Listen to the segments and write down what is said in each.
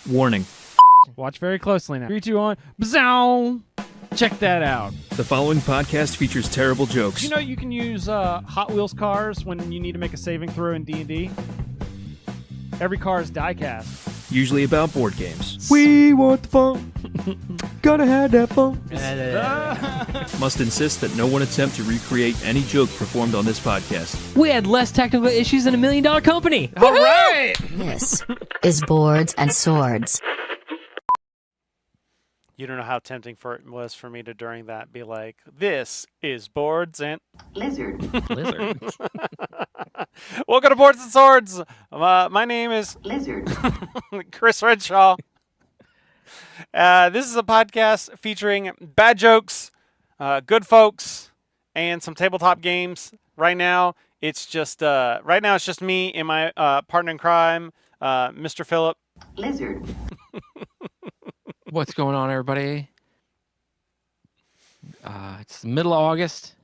Warning. Watch very closely now. 3, 2, 1. Bzow! Check that out. The following podcast features terrible jokes. You know you can use Hot Wheels cars when you need to make a saving throw in D&D? Every car is die-cast. Usually about board games. We want the fun. Gotta have that fun. Must insist that no one attempt to recreate any joke performed on this podcast. We had less technical issues than $1 million company. All right! This is Boards and Swords. You don't know how tempting it was for me to, during that, be like, this is Boards and... Lizard. Lizard. Welcome to Boards and Swords! My name is... Lizard. Chris Redshaw. This is a podcast featuring bad jokes, good folks, and some tabletop games. Right now, it's just me and my partner in crime, Mr. Phillip. Lizard. What's going on, everybody? It's the middle of August.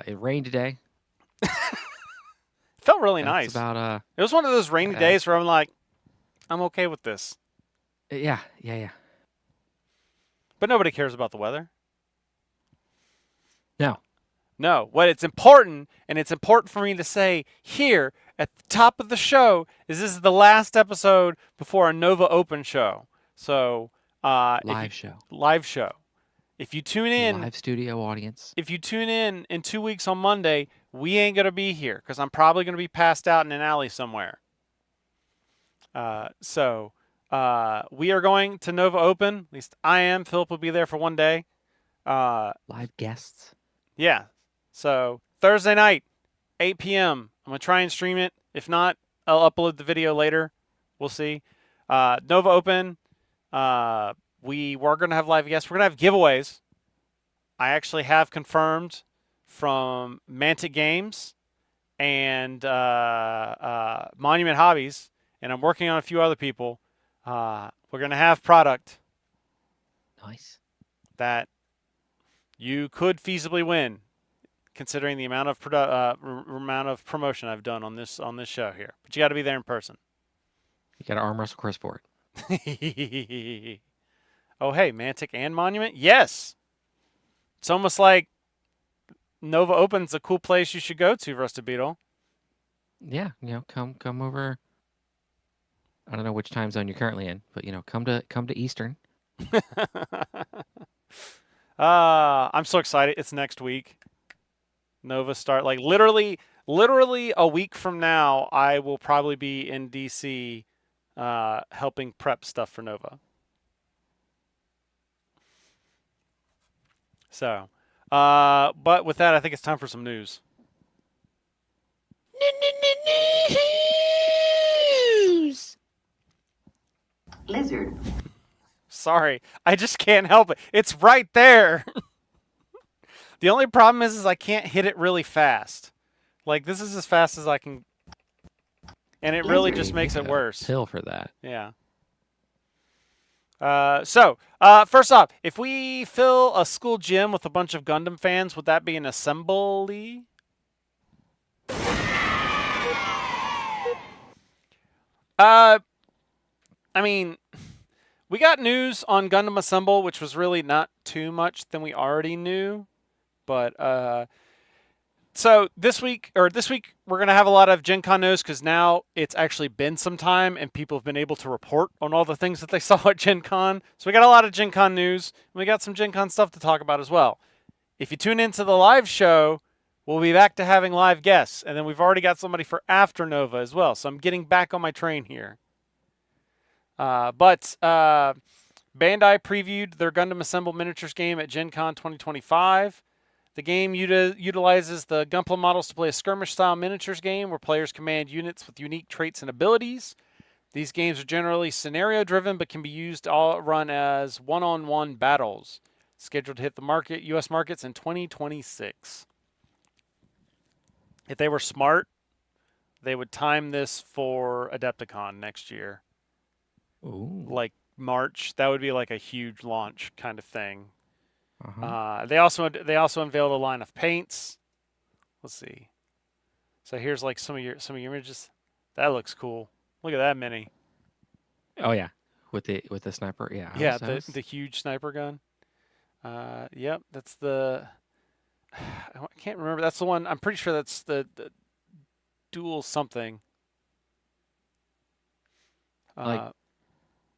It rained today. Felt really That's nice. About It was one of those rainy days where I'm like, I'm okay with this. yeah. But nobody cares about the weather. No. What it's important, and it's important for me to say here at the top of the show, is this is the last episode before a Nova Open show. So, Live show. Live show. If you tune in, Live studio audience. if you tune in 2 weeks on Monday, we ain't gonna be here because I'm probably gonna be passed out in an alley somewhere. So we are going to Nova Open. At least I am. Philip will be there for one day. Live guests. Yeah. So Thursday night, 8 p.m. I'm going to try and stream it. If not, I'll upload the video later. We'll see. Nova Open. We were going to have live guests. We're going to have giveaways. I actually have confirmed from Mantic Games and Monument Hobbies, and I'm working on a few other people. We're going to have product Nice. that you could feasibly win, considering the amount of promotion I've done on this show here. But you got to be there in person. You got to arm wrestle Chris for it. Oh, hey, Mantic and Monument? Yes! It's almost like Nova Open's a cool place you should go to, Rusted Beetle. Yeah, come over. I don't know which time zone you're currently in, but come to Eastern. I'm so excited. It's next week. Nova start. Like, literally a week from now, I will probably be in D.C. Helping prep stuff for Nova. So, but with that, I think it's time for some news. News. Lizard. Sorry, I just can't help it. It's right there. The only problem is I can't hit it really fast. Like, this is as fast as I can, and it really just makes it worse. Pill for that. Yeah. So, first off, if we fill a school gym with a bunch of Gundam fans, would that be an assembly? I mean, we got news on Gundam Assemble, which was really not too much than we already knew. But, so this week we're going to have a lot of Gen Con news because now it's actually been some time and people have been able to report on all the things that they saw at Gen Con. So we got a lot of Gen Con news and we got some Gen Con stuff to talk about as well. If you tune into the live show, we'll be back to having live guests. And then we've already got somebody for after Nova as well. So I'm getting back on my train here. But Bandai previewed their Gundam Assemble miniatures game at Gen Con 2025. The game utilizes the Gunpla models to play a skirmish-style miniatures game where players command units with unique traits and abilities. These games are generally scenario-driven but can be used to run as one-on-one battles. Scheduled to hit the U.S. markets in 2026. If they were smart, they would time this for Adepticon next year. Ooh. Like March. That would be like a huge launch kind of thing. Uh-huh. They also unveiled a line of paints. Let's see. So here's like some of your images. That looks cool. Look at that mini. Oh yeah, with the sniper. Yeah. Yeah, the huge sniper gun. Yep, that's the. I can't remember. That's the one. I'm pretty sure that's the dual something. Like,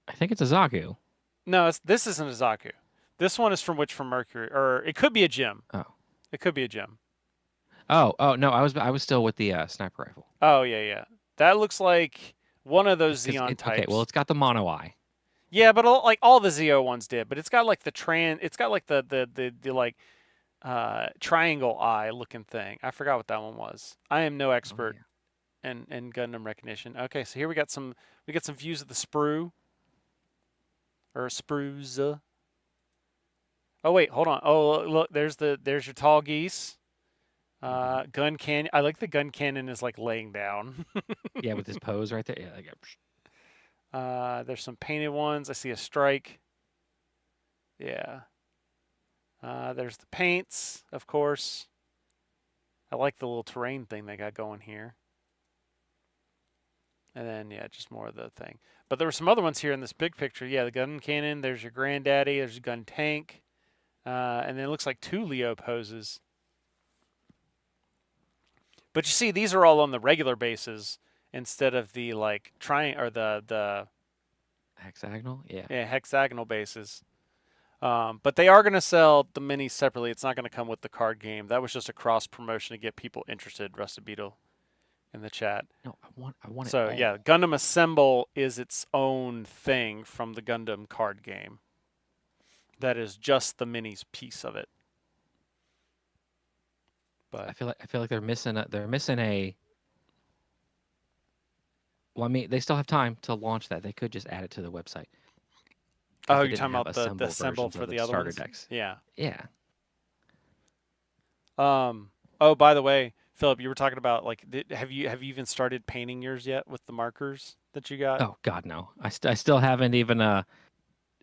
I think it's a Zaku. No, this isn't a Zaku. This one is from Mercury, or it could be a gem. Oh. It could be a gem. Oh no, I was still with the sniper rifle. Oh yeah. That looks like one of those Xeon types. Okay, well it's got the mono eye. Yeah, but like all the Zeo ones did, but it's got like it's got like the like triangle eye looking thing. I forgot what that one was. I am no expert in Gundam recognition. Okay, so here we got some views of the sprue or sprues. Oh wait, hold on. Oh look, there's your tall geese. Gun cannon. I like the gun cannon is like laying down. Yeah, with his pose right there. Yeah, there's some painted ones. I see a strike. Yeah. There's the paints, of course. I like the little terrain thing they got going here. And then, yeah, just more of the thing. But there were some other ones here in this big picture. Yeah, the gun cannon. There's your granddaddy. There's a gun tank. And then it looks like 2 Leo poses. But you see, these are all on the regular bases instead of the like or the hexagonal. Yeah, hexagonal bases. But they are going to sell the minis separately. It's not going to come with the card game. That was just a cross promotion to get people interested. Rusted Beetle in the chat. No, I want it. So all. yeah, Gundam Assemble is its own thing from the Gundam card game. That is just the minis piece of it. But I feel like they're missing a. Well, I mean, they still have time to launch that. They could just add it to the website. Oh, you're talking about the Assemble for the other starter ones? decks. Yeah. Yeah. Oh, by the way, Philip, you were talking about like, have you even started painting yours yet with the markers that you got? Oh God, no. I still haven't even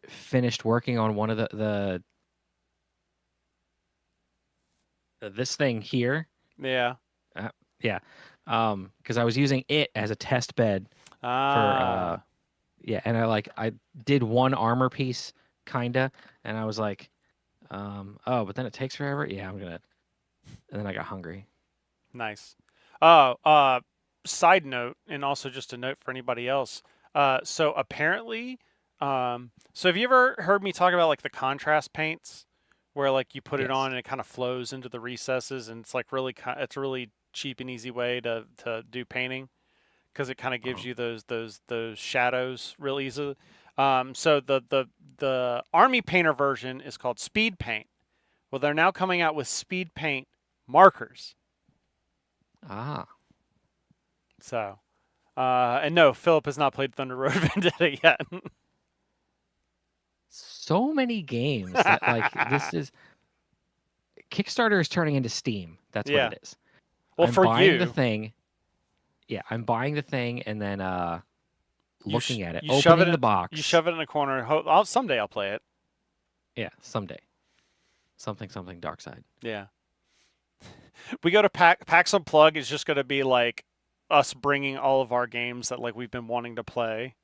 finished working on one of the this thing here. Yeah. Yeah. Because I was using it as a test bed for yeah, and I did one armor piece kinda, and I was like, oh, but then it takes forever. Yeah, and then I got hungry. Nice. Side note, and also just a note for anybody else. So apparently, so have you ever heard me talk about like the contrast paints, where like you put it on and it kind of flows into the recesses, and it's like it's a really cheap and easy way to do painting, because it kind of gives you those shadows real easily. So the Army Painter version is called Speed Paint. Well, they're now coming out with Speed Paint markers. So, and no, Philip has not played Thunder Road Vendetta yet. So many games that like this is Kickstarter is turning into Steam. That's what it is. Well, I'm buying the thing. Yeah, I'm buying the thing and then looking at it, opening the box. You shove it in a corner. Someday I'll play it. Yeah, someday. Something Dark Side. Yeah. We go to PAX Unplugged is just going to be like us bringing all of our games that like we've been wanting to play.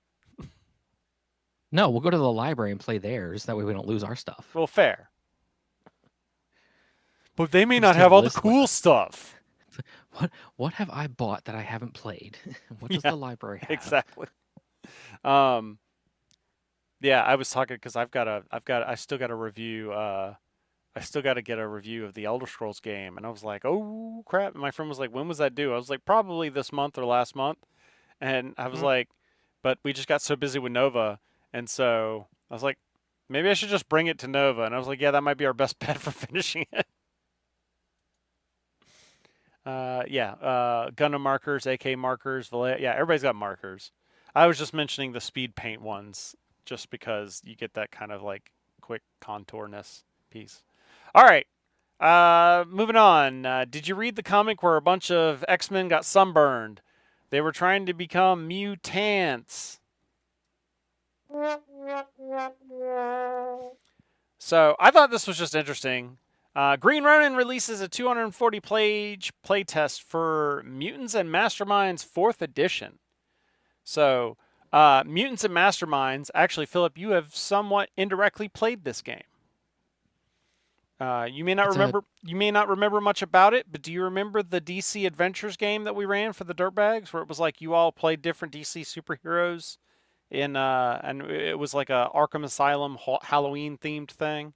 No, we'll go to the library and play theirs. That way we don't lose our stuff. Well, fair. But they may not have all the cool stuff. What have I bought that I haven't played? What does the library have? Exactly. Yeah, I was talking because I still got a review. I still got to get a review of the Elder Scrolls game, and I was like, oh crap! And my friend was like, when was that due? I was like, probably this month or last month, and I was like, but we just got so busy with Nova, and so I was like, maybe I should just bring it to Nova, and I was like, yeah, that might be our best bet for finishing it. Gundam markers, AK markers, yeah, everybody's got markers. I was just mentioning the speed paint ones just because you get that kind of like quick contourness piece. All right, moving on. Did you read the comic where a bunch of X-Men got sunburned? They were trying to become mutants. So I thought this was just interesting. Green Ronin releases a 240-page playtest for Mutants and Masterminds 4th edition. So Mutants and Masterminds. Actually, Philip, you have somewhat indirectly played this game. You may not remember. You may not remember much about it, but do you remember the DC Adventures game that we ran for the Dirtbags, where it was like you all played different DC superheroes, and it was like a Arkham Asylum Halloween themed thing?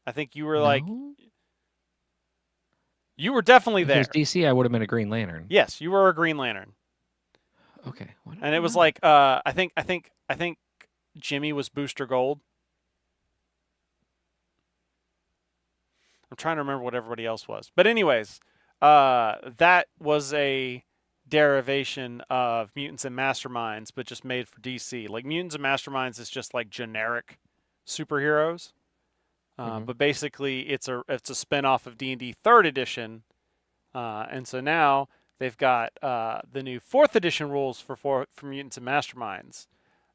I think you were like, No? you were definitely If it there. was DC, I would have been a Green Lantern. Yes, you were a Green Lantern, Okay. What and it was like I think Jimmy was Booster Gold. I'm trying to remember what everybody else was. But anyways, that was a derivation of Mutants and Masterminds, but just made for DC. Like Mutants and Masterminds is just like generic superheroes. But basically it's a spin-off of D&D 3rd edition. And so now they've got the new 4th edition rules for Mutants and Masterminds.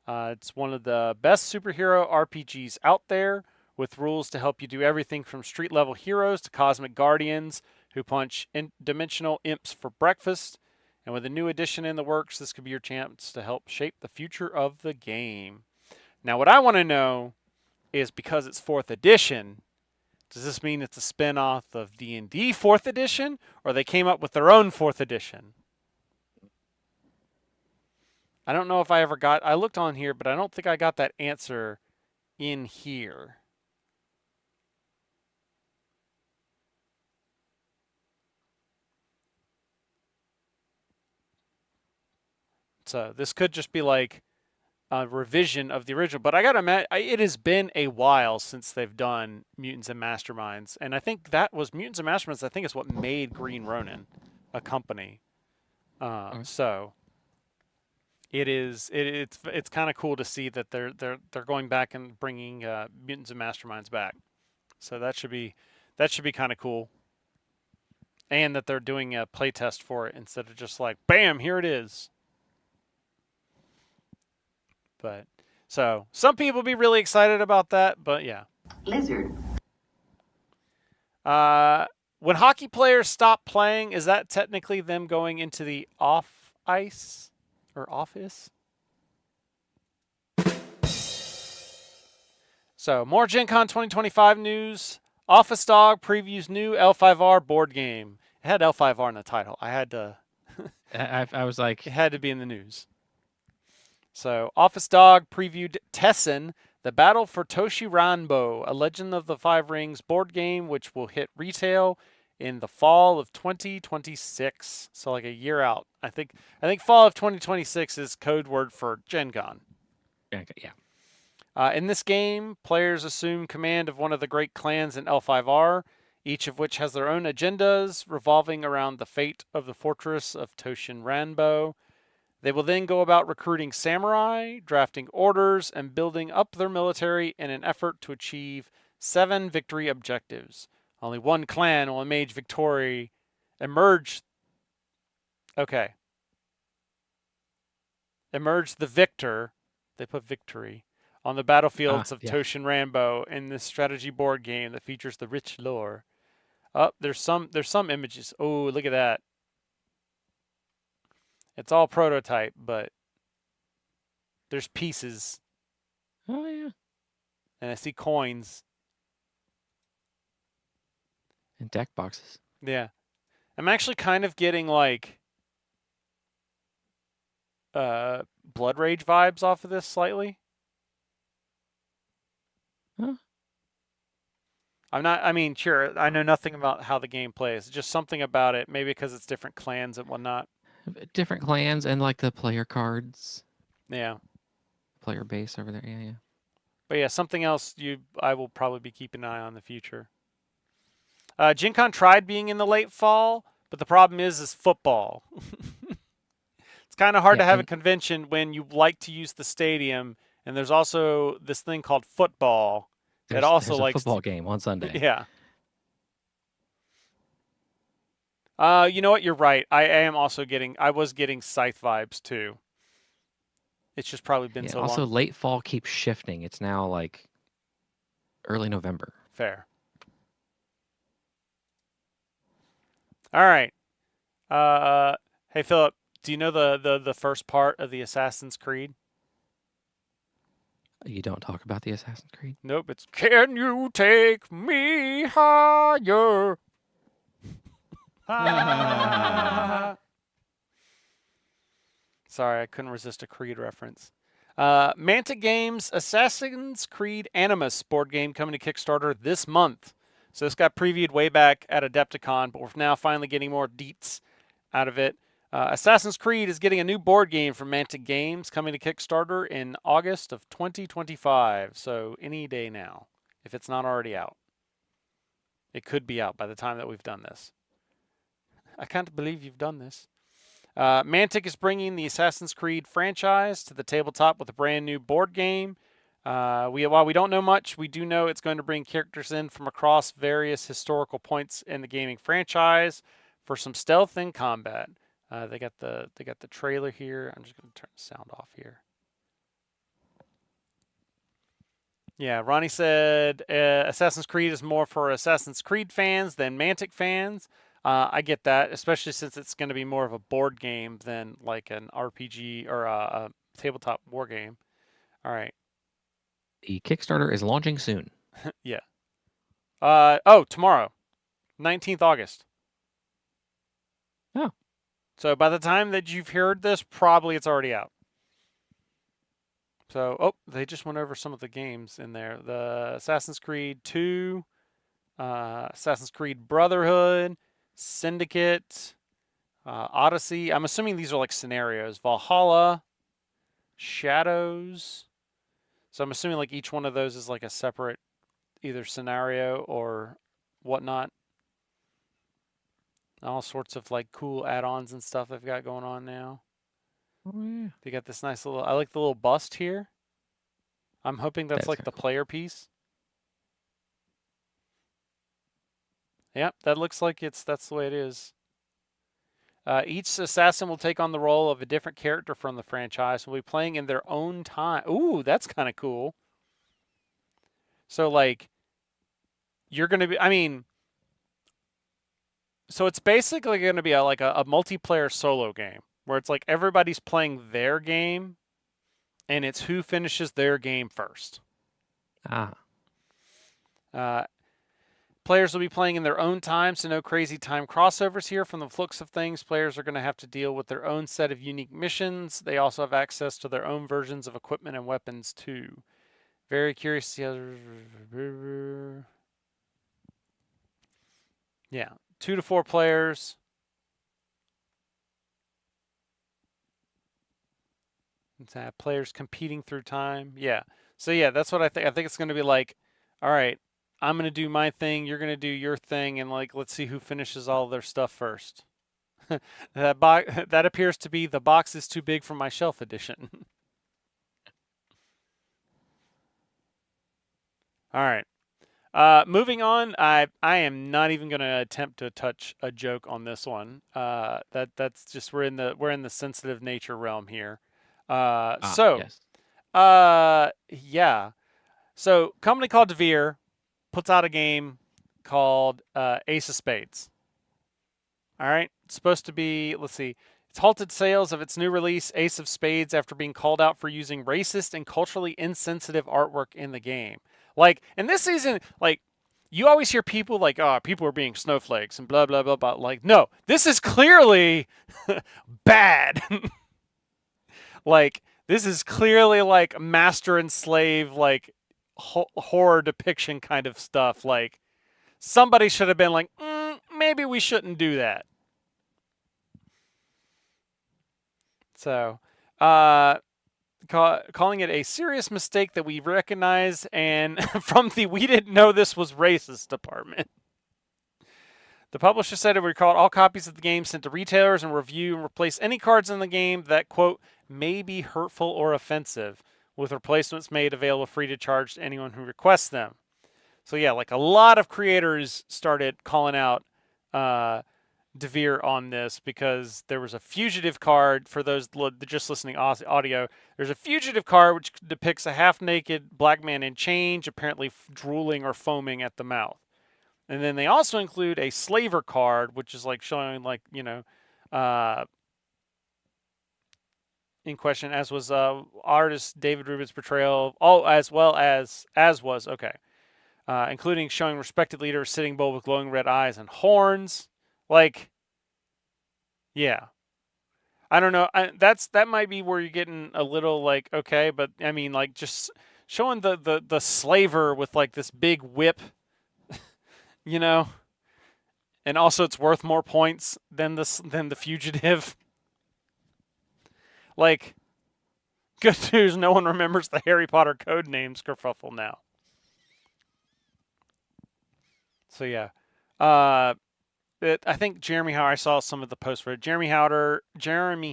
It's one of the best superhero RPGs out there, with rules to help you do everything from street-level heroes to cosmic guardians who punch dimensional imps for breakfast. And with a new edition in the works, this could be your chance to help shape the future of the game. Now, what I want to know is, because it's 4th edition, does this mean it's a spin-off of D&D 4th edition, or they came up with their own 4th edition? I don't know if I looked on here, but I don't think I got that answer in here. So this could just be like a revision of the original. But I gotta admit, it has been a while since they've done Mutants and Masterminds, and I think that was Mutants and Masterminds. I think is what made Green Ronin a company. So it's kind of cool to see that they're going back and bringing Mutants and Masterminds back. So that should be kind of cool, and that they're doing a playtest for it instead of just like, bam, here it is. But so some people be really excited about that, but yeah. Lizard. When hockey players stop playing, is that technically them going into the off ice or office? So more Gen Con 2025 news. Office Dog previews new L5R board game. It had L5R in the title. I had to. I was like, It had to be in the news. So, Office Dog previewed Tessen, the Battle for Toshi Ranbo, a Legend of the Five Rings board game, which will hit retail in the fall of 2026. So, like a year out. I think fall of 2026 is code word for Gen Con. yeah. In this game, players assume command of one of the great clans in L5R, each of which has their own agendas revolving around the fate of the fortress of Toshin Ranbo. They will then go about recruiting samurai, drafting orders, and building up their military in an effort to achieve 7 victory objectives. Only one clan will emerge the victor, they put victory, on the battlefields of Toshin Ranbo in this strategy board game that features the rich lore. There's some images. Oh, look at that. It's all prototype, but there's pieces. Oh, yeah. And I see coins. And deck boxes. Yeah. I'm actually kind of getting like Blood Rage vibes off of this slightly. Huh? Sure, I know nothing about how the game plays. Just something about it, maybe because it's different clans and whatnot. Different clans and like the player cards. Yeah. Player base over there. Yeah. But yeah, something else I will probably be keeping an eye on in the future. Gen Con tried being in the late fall, but the problem is football. It's kind of hard to have a convention when you like to use the stadium, and there's also this thing called football. There's a football game on Sunday. Yeah. You know what? You're right. I was getting Scythe vibes too. It's just probably been so long. Also, late fall keeps shifting. It's now like early November. Fair. All right. Hey, Philip, Do you know the first part of the Assassin's Creed? You don't talk about the Assassin's Creed? Nope, it's "Can you take me higher?" Sorry, I couldn't resist a Creed reference. Mantic Games Assassin's Creed Animus board game coming to Kickstarter this month. So this got previewed way back at Adepticon, but we're now finally getting more deets out of it. Assassin's Creed is getting a new board game from Mantic Games coming to Kickstarter in August of 2025. So any day now, if it's not already out. It could be out by the time that we've done this. I can't believe you've done this. Mantic is bringing the Assassin's Creed franchise to the tabletop with a brand new board game. While we don't know much, we do know it's going to bring characters in from across various historical points in the gaming franchise for some stealth and combat. They got the trailer here. I'm just going to turn the sound off here. Yeah, Ronnie said Assassin's Creed is more for Assassin's Creed fans than Mantic fans. I get that, especially since it's going to be more of a board game than like an RPG or a tabletop war game. All right. The Kickstarter is launching soon. Yeah. Tomorrow, 19th August. Oh. So by the time that you've heard this, probably it's already out. So, they just went over some of the games in there. The Assassin's Creed 2, Assassin's Creed Brotherhood, Syndicate, Odyssey. I'm assuming these are like scenarios. Valhalla, Shadows. So I'm assuming like each one of those is like a separate either scenario or whatnot. All sorts of like cool add-ons and stuff they've got going on now. Oh, yeah. They got this nice little, I like the little bust here. I'm hoping that's like the cool. player piece. Yep, that looks like that's the way it is. Each assassin will take on the role of a different character from the franchise and will be playing in their own time. Ooh, that's kind of cool. So like, you're going to be, so it's basically going to be like a multiplayer solo game where it's like everybody's playing their game and it's who finishes their game first. Players will be playing in their own time, so no crazy time crossovers here. From the looks of things, players are going to have to deal with their own set of unique missions. They also have access to their own versions of equipment and weapons, too. Very curious to see how... Yeah, 2 to 4 players. Players competing through time. Yeah. So, yeah, that's what I think. I think it's going to be like, all right, I'm going to do my thing, you're going to do your thing, and like let's see who finishes all their stuff first. That appears to be the box is too big for my shelf edition. All right. Moving on, I am not even going to attempt to touch a joke on this one. That's just we're in the sensitive nature realm here. Yes. Yeah. So, company called Devir puts out a game called Ace of Spades. All right. It's supposed to be, let's see, it's halted sales of its new release, Ace of Spades, after being called out for using racist and culturally insensitive artwork in the game. Like, in this season, like, you always hear people like, people are being snowflakes and blah, blah, blah, blah. Like, no, this is clearly bad. Like, this is clearly like master and slave, like, horror depiction kind of stuff. Like, somebody should have been like, maybe we shouldn't do that. So, calling it a serious mistake that we recognize, and from the we didn't know this was racist department. The publisher said it would recall all copies of the game sent to retailers and review and replace any cards in the game that, quote, may be hurtful or offensive, with replacements made available free to charge to anyone who requests them. So yeah, like a lot of creators started calling out Devir on this because there was a fugitive card for those just listening audio. There's a fugitive card which depicts a half-naked black man in chains, apparently drooling or foaming at the mouth. And then they also include a slaver card, which is like showing like, in question, as was artist David Rubin's portrayal. Oh, as was okay, including showing respected leader Sitting Bull with glowing red eyes and horns. Like, yeah, I don't know. That might be where you're getting a little like okay, but I mean like just showing the slaver with like this big whip, you know, and also it's worth more points than the fugitive. Like, good news, no one remembers the Harry Potter code names kerfuffle now. So yeah, I think Jeremy Howard. I saw some of the posts for it. Jeremy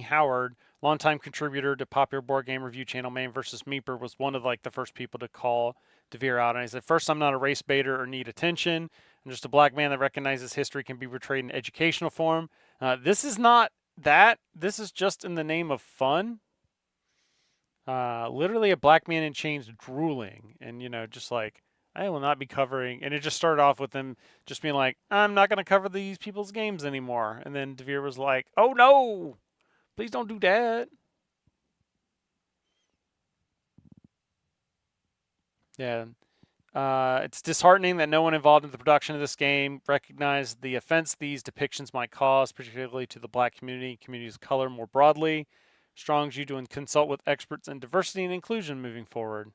Howard, longtime contributor to popular board game review channel Man vs. Meeper, was one of like the first people to call Devir out. And he said, "First, I'm not a race baiter or need attention. I'm just a black man that recognizes history can be portrayed in educational form. This is not that. This is just in the name of fun. Literally a black man in chains drooling, and just like." I will not be covering, and it just started off with them just being like, I'm not going to cover these people's games anymore. And then Devir was like, oh no, please don't do that. Yeah. It's disheartening that no one involved in the production of this game recognized the offense these depictions might cause, particularly to the black communities of color more broadly. Strong's you to consult with experts in diversity and inclusion moving forward.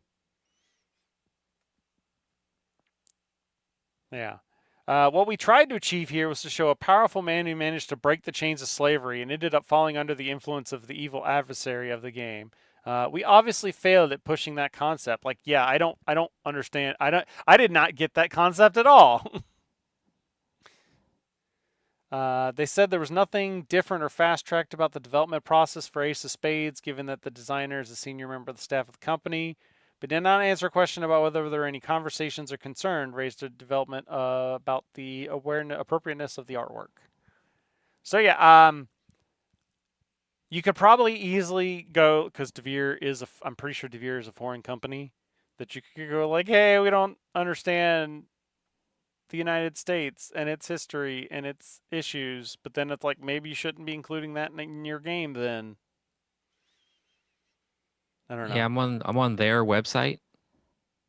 Yeah. What we tried to achieve here was to show a powerful man who managed to break the chains of slavery and ended up falling under the influence of the evil adversary of the game. We obviously failed at pushing that concept. Like, yeah, I don't understand. I did not get that concept at all. They said there was nothing different or fast-tracked about the development process for Ace of Spades, given that the designer is a senior member of the staff of the company, but did not answer a question about whether there were any conversations or concern raised in development about the appropriateness of the artwork. So yeah, you could probably easily go, because Devir is, I'm pretty sure Devir is a foreign company, that you could go like, hey, we don't understand the United States and its history and its issues, but then it's like, maybe you shouldn't be including that in your game then. I don't know. Yeah, I'm on their website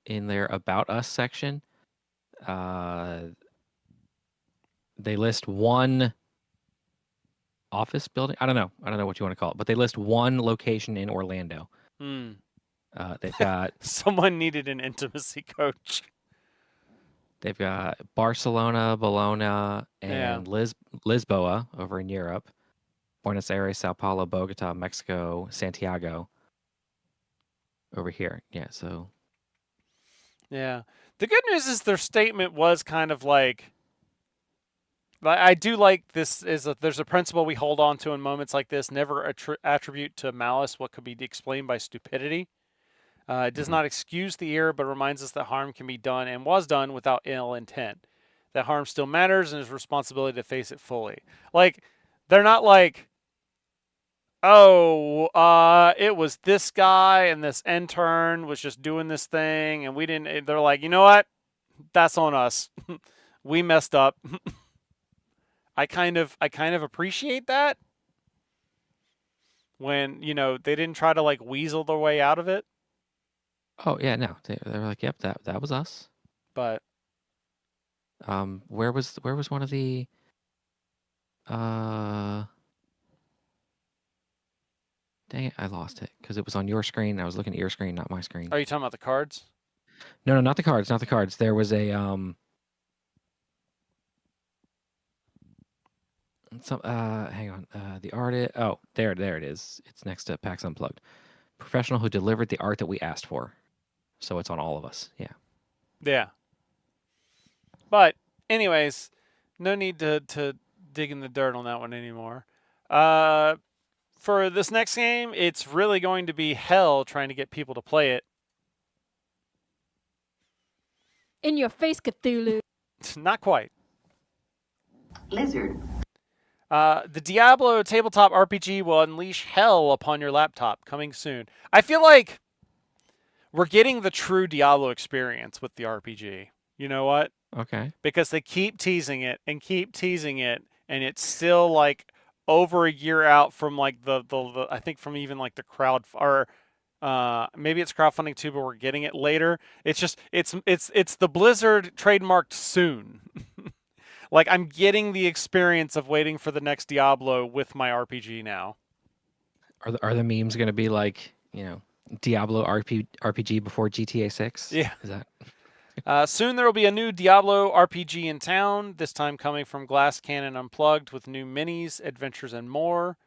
in their About Us section. They list one office building. I don't know what you want to call it, but they list one location in Orlando. They've got someone needed an intimacy coach. They've got Barcelona, Bologna, and Lisboa over in Europe. Buenos Aires, Sao Paulo, Bogota, Mexico, Santiago. Over here, yeah. So, yeah. The good news is their statement was kind of like, I do like this. There's a principle we hold on to in moments like this: never attribute to malice what could be explained by stupidity. It does not excuse the error, but reminds us that harm can be done and was done without ill intent. That harm still matters and is responsibility to face it fully. Like, they're not like, oh, it was this guy and this intern was just doing this thing and we didn't. They're like, you know what? That's on us. We messed up. I kind of appreciate that when, they didn't try to like weasel their way out of it. Oh yeah, no, they were like, yep, that was us. But where was one of the dang it, I lost it because it was on your screen. I was looking at your screen, not my screen. Are you talking about the cards? No, not the cards, not the cards. There was a hang on. The artist. Oh, there it is. It's next to PAX Unplugged. Professional who delivered the art that we asked for. So it's on all of us. Yeah. Yeah. But anyways, no need to dig in the dirt on that one anymore. For this next game, it's really going to be hell trying to get people to play it. In your face, Cthulhu. Not quite. Lizard. The Diablo tabletop RPG will unleash hell upon your laptop, coming soon. I feel like we're getting the true Diablo experience with the RPG. You know what? Okay. Because they keep teasing it, and it's still like over a year out from like the I think from even like the crowd or maybe it's crowdfunding too, but we're getting it later. It's just it's the Blizzard trademarked soon. Like I'm getting the experience of waiting for the next Diablo with my RPG now. Are the memes going to be like, you know, Diablo RPG before GTA 6? Yeah. Is that? Soon there will be a new Diablo RPG in town, this time coming from Glass Cannon Unplugged with new minis, adventures, and more.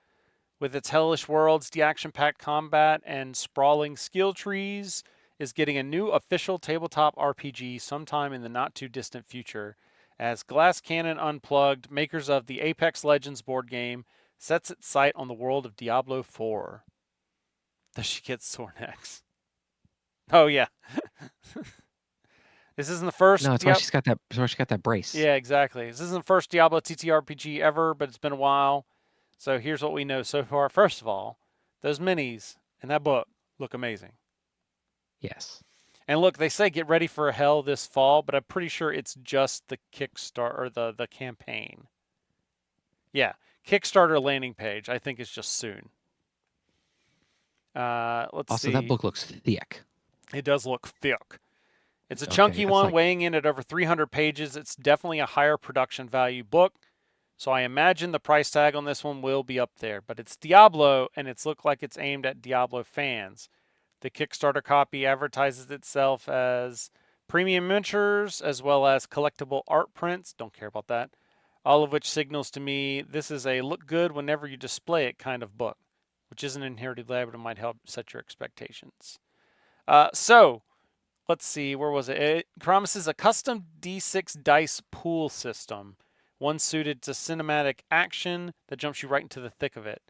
With its hellish worlds, the action-packed combat, and sprawling skill trees, is getting a new official tabletop RPG sometime in the not-too-distant future, as Glass Cannon Unplugged, makers of the Apex Legends board game, sets its sight on the world of Diablo 4. Does she get sore necks? Oh, yeah. This isn't the first. No, it's why she's got that. That's why she got that brace. Yeah, exactly. This isn't the first Diablo TTRPG ever, but it's been a while. So here's what we know so far. First of all, those minis in that book look amazing. Yes. And look, they say get ready for a hell this fall, but I'm pretty sure it's just the Kickstarter or the campaign. Yeah, Kickstarter landing page. I think it's just soon. Let's see. Also, that book looks thick. It does look thick. It's a Okay, chunky that's one, like- weighing in at over 300 pages. It's definitely a higher production value book, so I imagine the price tag on this one will be up there. But it's Diablo, and it's looked like it's aimed at Diablo fans. The Kickstarter copy advertises itself as premium miniatures as well as collectible art prints. Don't care about that. All of which signals to me this is a look good whenever you display it kind of book, which isn't inherited lab, but it might help set your expectations. So, let's see, where was it? It promises a custom D6 dice pool system, one suited to cinematic action that jumps you right into the thick of it.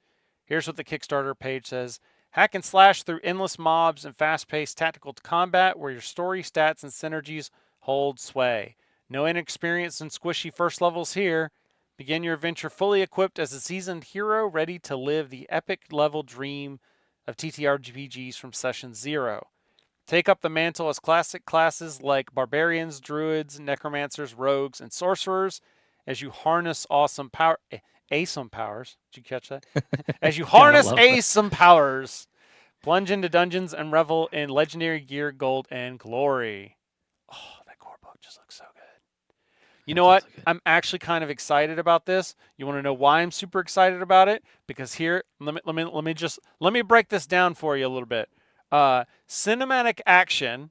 Here's what the Kickstarter page says. Hack and slash through endless mobs and fast-paced tactical combat where your story, stats, and synergies hold sway. No inexperience and squishy first levels here. Begin your adventure fully equipped as a seasoned hero ready to live the epic level dream of TTRPGs from session 0. Take up the mantle as classic classes like barbarians, druids, necromancers, rogues, and sorcerers as you harness awesome power. Awesome powers. Did you catch that? As you harness awesome powers, plunge into dungeons and revel in legendary gear, gold, and glory. Oh, that core book just looks so good. You know what? I'm actually kind of excited about this. You want to know why I'm super excited about it? Because here, let me break this down for you a little bit. Cinematic action,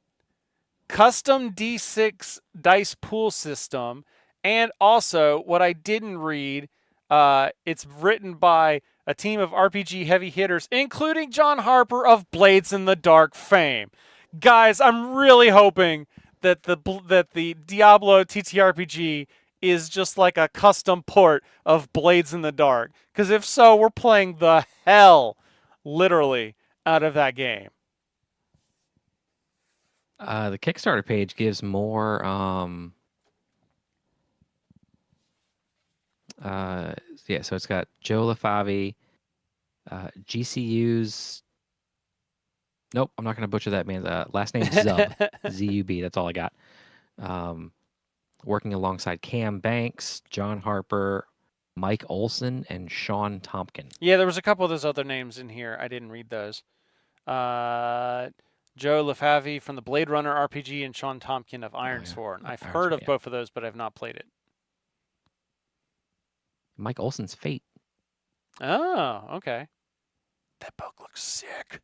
custom D6 dice pool system, and also what I didn't read, it's written by a team of RPG heavy hitters, including John Harper of Blades in the Dark fame. Guys, I'm really hoping that the Diablo TTRPG is just like a custom port of Blades in the Dark. Because if so, we're playing the hell, literally, out of that game. The Kickstarter page gives more. Yeah, so it's got Joe LaFavi, GCU's. Nope, I'm not going to butcher that man's last name. Zub, Z-U-B. That's all I got. Working alongside Cam Banks, John Harper, Mike Olson, and Sean Tompkin. Yeah, there was a couple of those other names in here. I didn't read those. Joe LaFavi from the Blade Runner RPG and Sean Tompkin of Ironsworn. I've heard of both of those, but I've not played it. Mike Olson's Fate. Oh, okay. That book looks sick.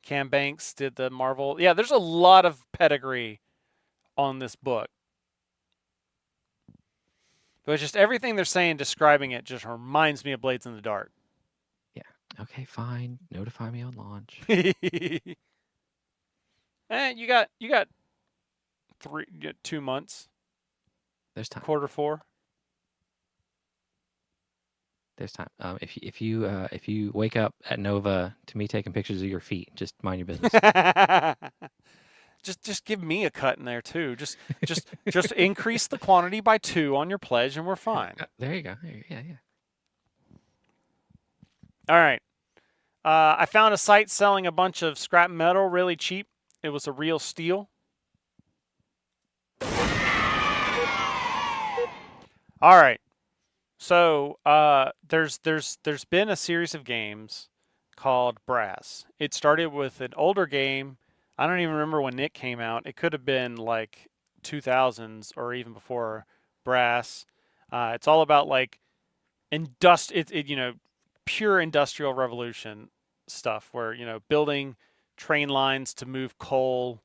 Cam Banks did the Marvel. Yeah, there's a lot of pedigree on this book. But just everything they're saying, describing it, just reminds me of Blades in the Dark. Yeah. Okay, fine. Notify me on launch. You got 2 months. There's time. Q4. There's time. If you wake up at Nova to me taking pictures of your feet, just mind your business. Just give me a cut in there too. Just increase the quantity by 2 on your pledge, and we're fine. There you go. Yeah. All right. I found a site selling a bunch of scrap metal really cheap. It was a real steal. All right. So there's been a series of games called Brass. It started with an older game. I don't even remember when it came out. It could have been like 2000s or even before Brass. It's all about like pure industrial revolution stuff where, building train lines to move coal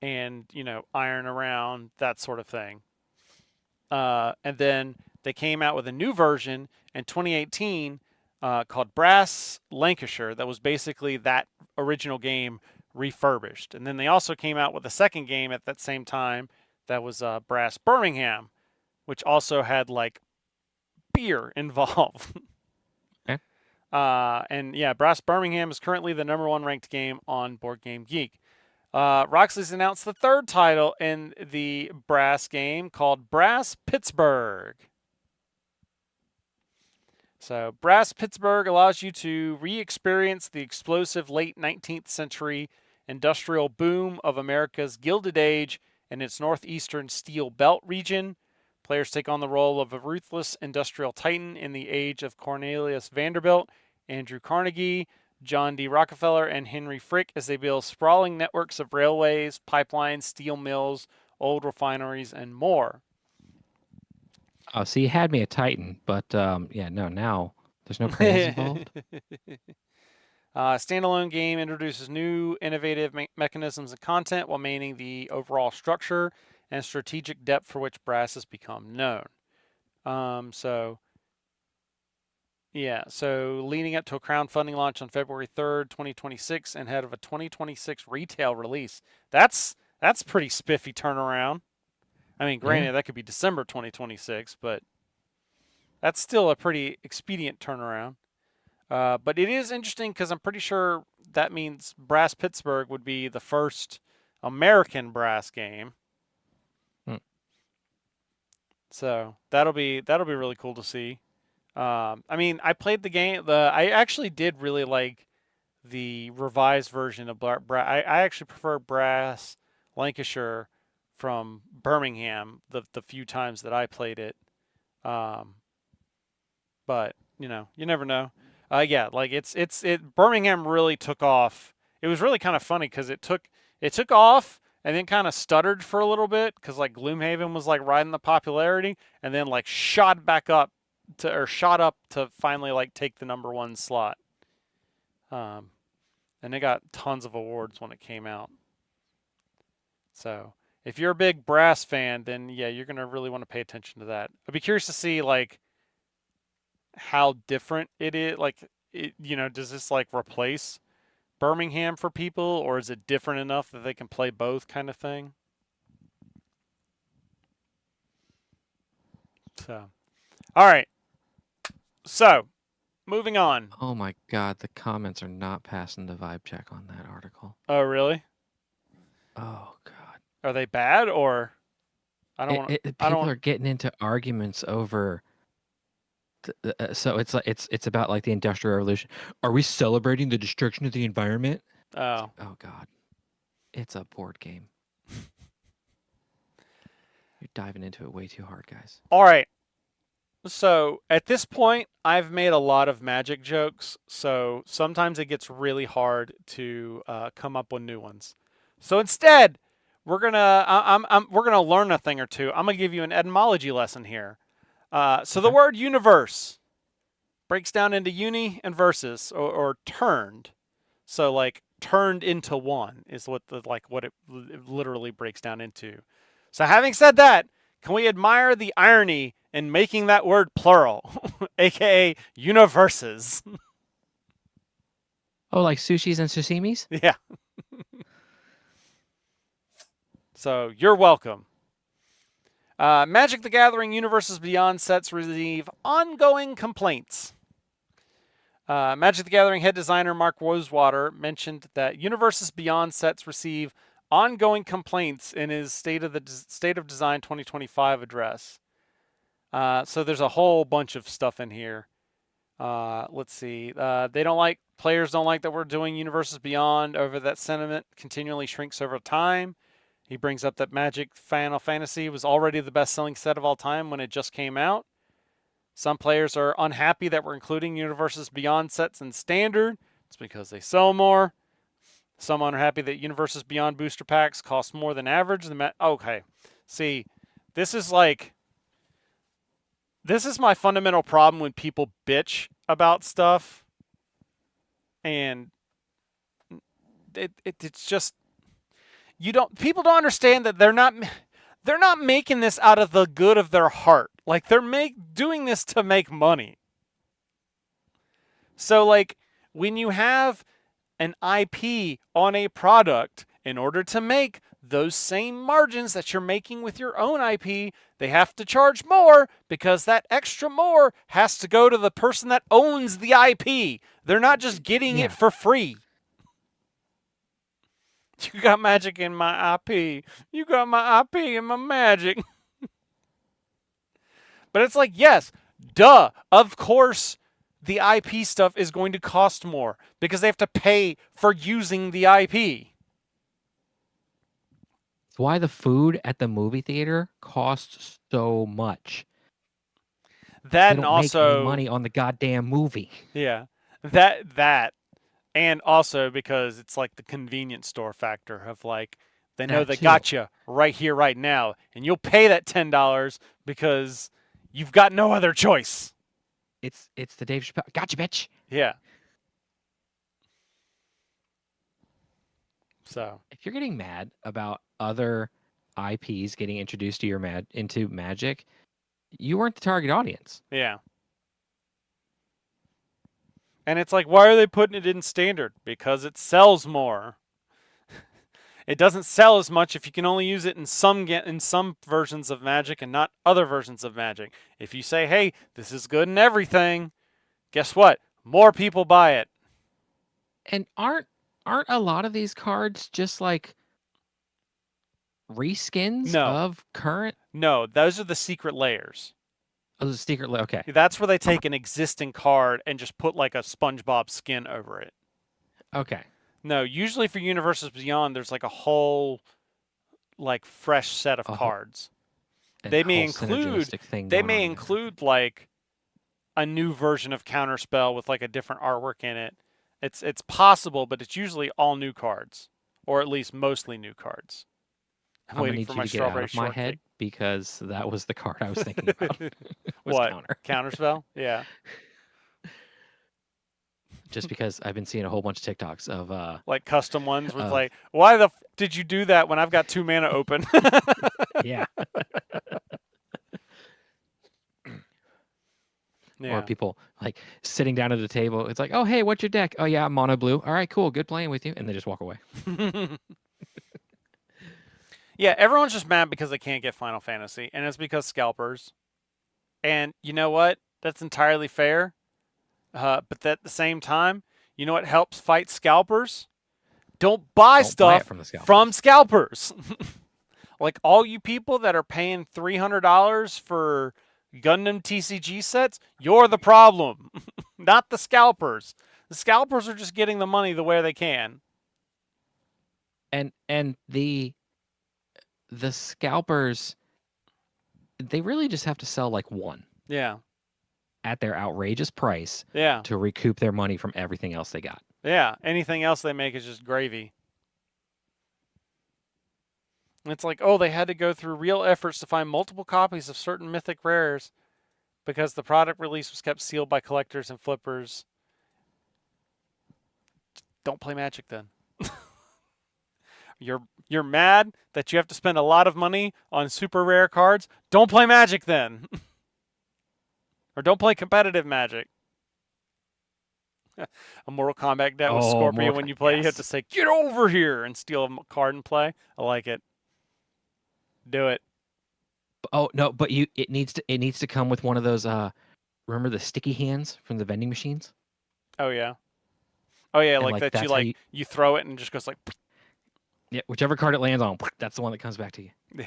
and, iron around, that sort of thing. And then they came out with a new version in 2018 called Brass Lancashire that was basically that original game refurbished. And then they also came out with a second game at that same time that was Brass Birmingham, which also had like beer involved. Okay. And yeah, Brass Birmingham is currently the #1 ranked game on Board Game Geek. Roxley's announced the third title in the Brass game called Brass Pittsburgh. So Brass Pittsburgh allows you to re-experience the explosive late 19th century industrial boom of America's Gilded Age in its northeastern Steel Belt region. Players take on the role of a ruthless industrial titan in the age of Cornelius Vanderbilt, Andrew Carnegie, John D. Rockefeller, and Henry Frick as they build sprawling networks of railways, pipelines, steel mills, old refineries, and more. Oh, so you had me a Titan, but now there's no crayons involved. Standalone game introduces new innovative mechanisms and content while maintaining the overall structure and strategic depth for which Brass has become known. So leading up to a crowdfunding launch on February 3rd, 2026, and ahead of a 2026 retail release. That's pretty spiffy turnaround. I mean, granted, that could be December 2026, but that's still a pretty expedient turnaround. But it is interesting because I'm pretty sure that means Brass Pittsburgh would be the first American Brass game. So that'll be really cool to see. I mean, I played the game. I actually did really like the revised version of Brass. I actually prefer Brass Lancashire from Birmingham the few times that I played it. But you never know. Birmingham really took off. It was really kind of funny because it took off and then kind of stuttered for a little bit because like Gloomhaven was like riding the popularity and then like shot up to finally like take the #1 slot. And it got tons of awards when it came out. So if you're a big Brass fan, then yeah, you're gonna really want to pay attention to that. I'd be curious to see like how different it is. Like, does this like replace Birmingham for people, or is it different enough that they can play both, kind of thing? So, all right. So, moving on. Oh my God, the comments are not passing the vibe check on that article. Oh, really? Oh God. Are they bad or? People are getting into arguments over. So it's like it's about like the Industrial Revolution. Are we celebrating the destruction of the environment? Oh. Oh God, it's a board game. You're diving into it way too hard, guys. All right. So at this point, I've made a lot of Magic jokes, so sometimes it gets really hard to come up with new ones. So instead, we're gonna learn a thing or two. I'm gonna give you an etymology lesson here. So the word universe breaks down into uni and versus, or turned. So like turned into one is what it literally breaks down into. So having said that, can we admire the irony in making that word plural, aka universes? Oh, like sushis and sashimis? Yeah. So you're welcome. Magic the Gathering Universes Beyond sets receive ongoing complaints. Magic the Gathering head designer Mark Rosewater mentioned that Universes Beyond sets receive ongoing complaints in his State of Design 2025 address. So there's a whole bunch of stuff in here. Let's see. Players don't like that we're doing Universes Beyond. Over that sentiment continually shrinks over time. He brings up that Magic Final Fantasy was already the best-selling set of all time when it just came out. Some players are unhappy that we're including Universes Beyond sets in Standard. It's because they sell more. Some are happy that Universes Beyond booster packs cost more than average. Okay. See, this is my fundamental problem when people bitch about stuff. And it's just, people don't understand that they're not making this out of the good of their heart. Like, they're doing this to make money. So, like, when you have an IP on a product, in order to make those same margins that you're making with your own IP, they have to charge more because that extra more has to go to the person that owns the IP. They're not just getting it for free. You got magic in my IP. You got my IP in my magic. But it's like, yes, duh, of course the IP stuff is going to cost more because they have to pay for using the IP. It's why the food at the movie theater costs so much. That They and don't also make any money on the goddamn movie. Yeah. That and also because it's like the convenience store factor of like they know That they too. got you right here right now and you'll pay that $10 because you've got no other choice. It's the Dave Chappelle. Gotcha, bitch. Yeah. So, If you're getting mad about other IPs getting introduced to into Magic, you weren't the target audience. yeah. And it's like, why are they putting it in Standard? Because it sells more. It doesn't sell as much if you can only use it in some versions of Magic and not other versions of Magic. If you say, hey, this is good in everything, guess what? More people buy it. And aren't a lot of these cards just like reskins No. of current? No, those are the secret layers. Oh, the secret layer. Okay. That's where they take an existing card and just put like a SpongeBob skin over it. Okay. No, usually for Universes Beyond, there's like a whole like fresh set of cards. And They may whole include synergistic thing they going may on there. include like a new version of Counterspell with like a different artwork in it. It's possible, but it's usually all new cards, or at least mostly new cards. I'm gonna need for you my to get out strawberry of my shortcake. head because that was the card I was thinking about. was What? Counter. Counterspell? Yeah. Just because I've been seeing a whole bunch of TikToks of Like custom ones with Of- like, why the did you do that when I've got 2 mana open? yeah. Yeah. Or people like sitting down at a table. It's like, oh hey, what's your deck? Oh yeah, I'm mono blue. All right, cool, good playing with you, and they just walk away. Yeah, everyone's just mad because they can't get Final Fantasy, and it's because scalpers. And you know what? That's entirely fair. But at the same time, you know what helps fight scalpers? Don't buy Don't buy stuff it from the scalpers. from scalpers. Like all you people that are paying $300 for Gundam TCG sets, you're the problem, not the scalpers. The scalpers are just getting the money the way they can. And the scalpers, they really just have to sell like one Yeah. at their outrageous price Yeah. to recoup their money from everything else they got. Yeah. Anything else they make is just gravy. And it's like, oh, they had to go through real efforts to find multiple copies of certain mythic rares because the product release was kept sealed by collectors and flippers. Don't play Magic then. You're mad that you have to spend a lot of money on super rare cards. Don't play Magic then. Or don't play competitive Magic. A Mortal Kombat deck with Oh, Scorpion. Mortal When you play, you have yes. to say, get over here and steal a card and play. I like it. Do it. Oh no, but it needs to come with one of those remember the sticky hands from the vending machines? Oh, yeah. Oh, yeah, And, like like, that that's you how like you throw it and it just goes like, Yeah, whichever card it lands on, that's the one that comes back to you. yeah.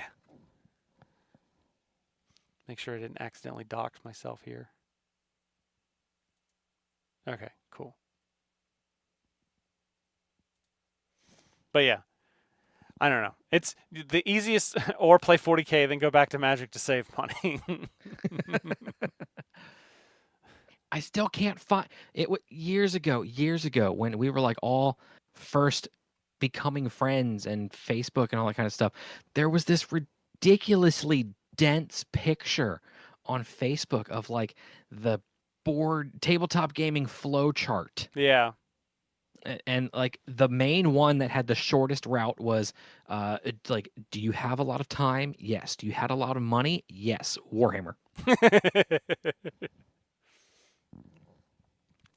Make sure I didn't accidentally dox myself here. Okay, cool. But yeah, I don't know. It's the easiest, or play 40K, then go back to Magic to save money. I still can't find it. Years ago, when we were like all first becoming friends and Facebook and all that kind of stuff, there was this ridiculously dense picture on Facebook of like the board tabletop gaming flow chart. Yeah. And like the main one that had the shortest route was like, do you have a lot of time? Yes. Do you had a lot of money? Yes. Warhammer.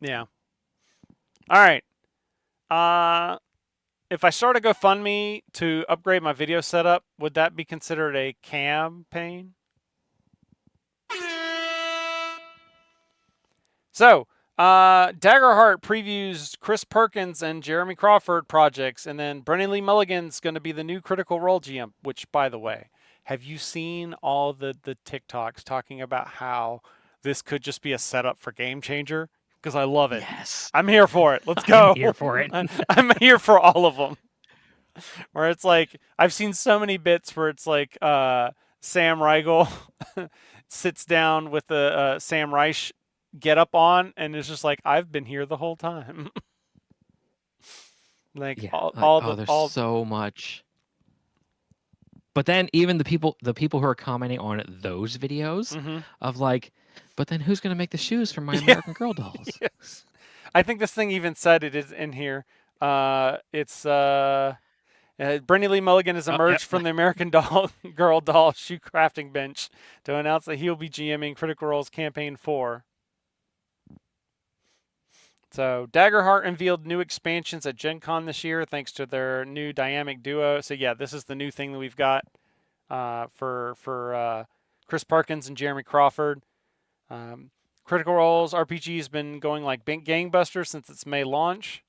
Yeah. All right. If I start a GoFundMe to upgrade my video setup, would that be considered a campaign? So, Daggerheart previews Chris Perkins and Jeremy Crawford projects, and then Brennan Lee Mulligan's going to be the new Critical Role GM, which, by the way, have you seen all the TikToks talking about how this could just be a setup for Game Changer? Because I love it. Yes. I'm here for it. Let's go. I'm here for it. I'm here for all of them. Where it's like, I've seen so many bits where it's like Sam Riegel sits down with the Sam Reich get up on, and it's just like, I've been here the whole time. Like, yeah. There's so much. But then even the people who are commenting on those videos of like, but then who's going to make the shoes for my American Girl dolls? Yes. I think this thing even said it is in here. It's Brennan Lee Mulligan has emerged from the American Girl doll shoe crafting bench to announce that he'll be GMing Critical Role's Campaign 4. So Daggerheart unveiled new expansions at Gen Con this year thanks to their new dynamic duo. So yeah, this is the new thing that we've got for Chris Perkins and Jeremy Crawford. Critical Role's RPG has been going like gangbusters since its May launch.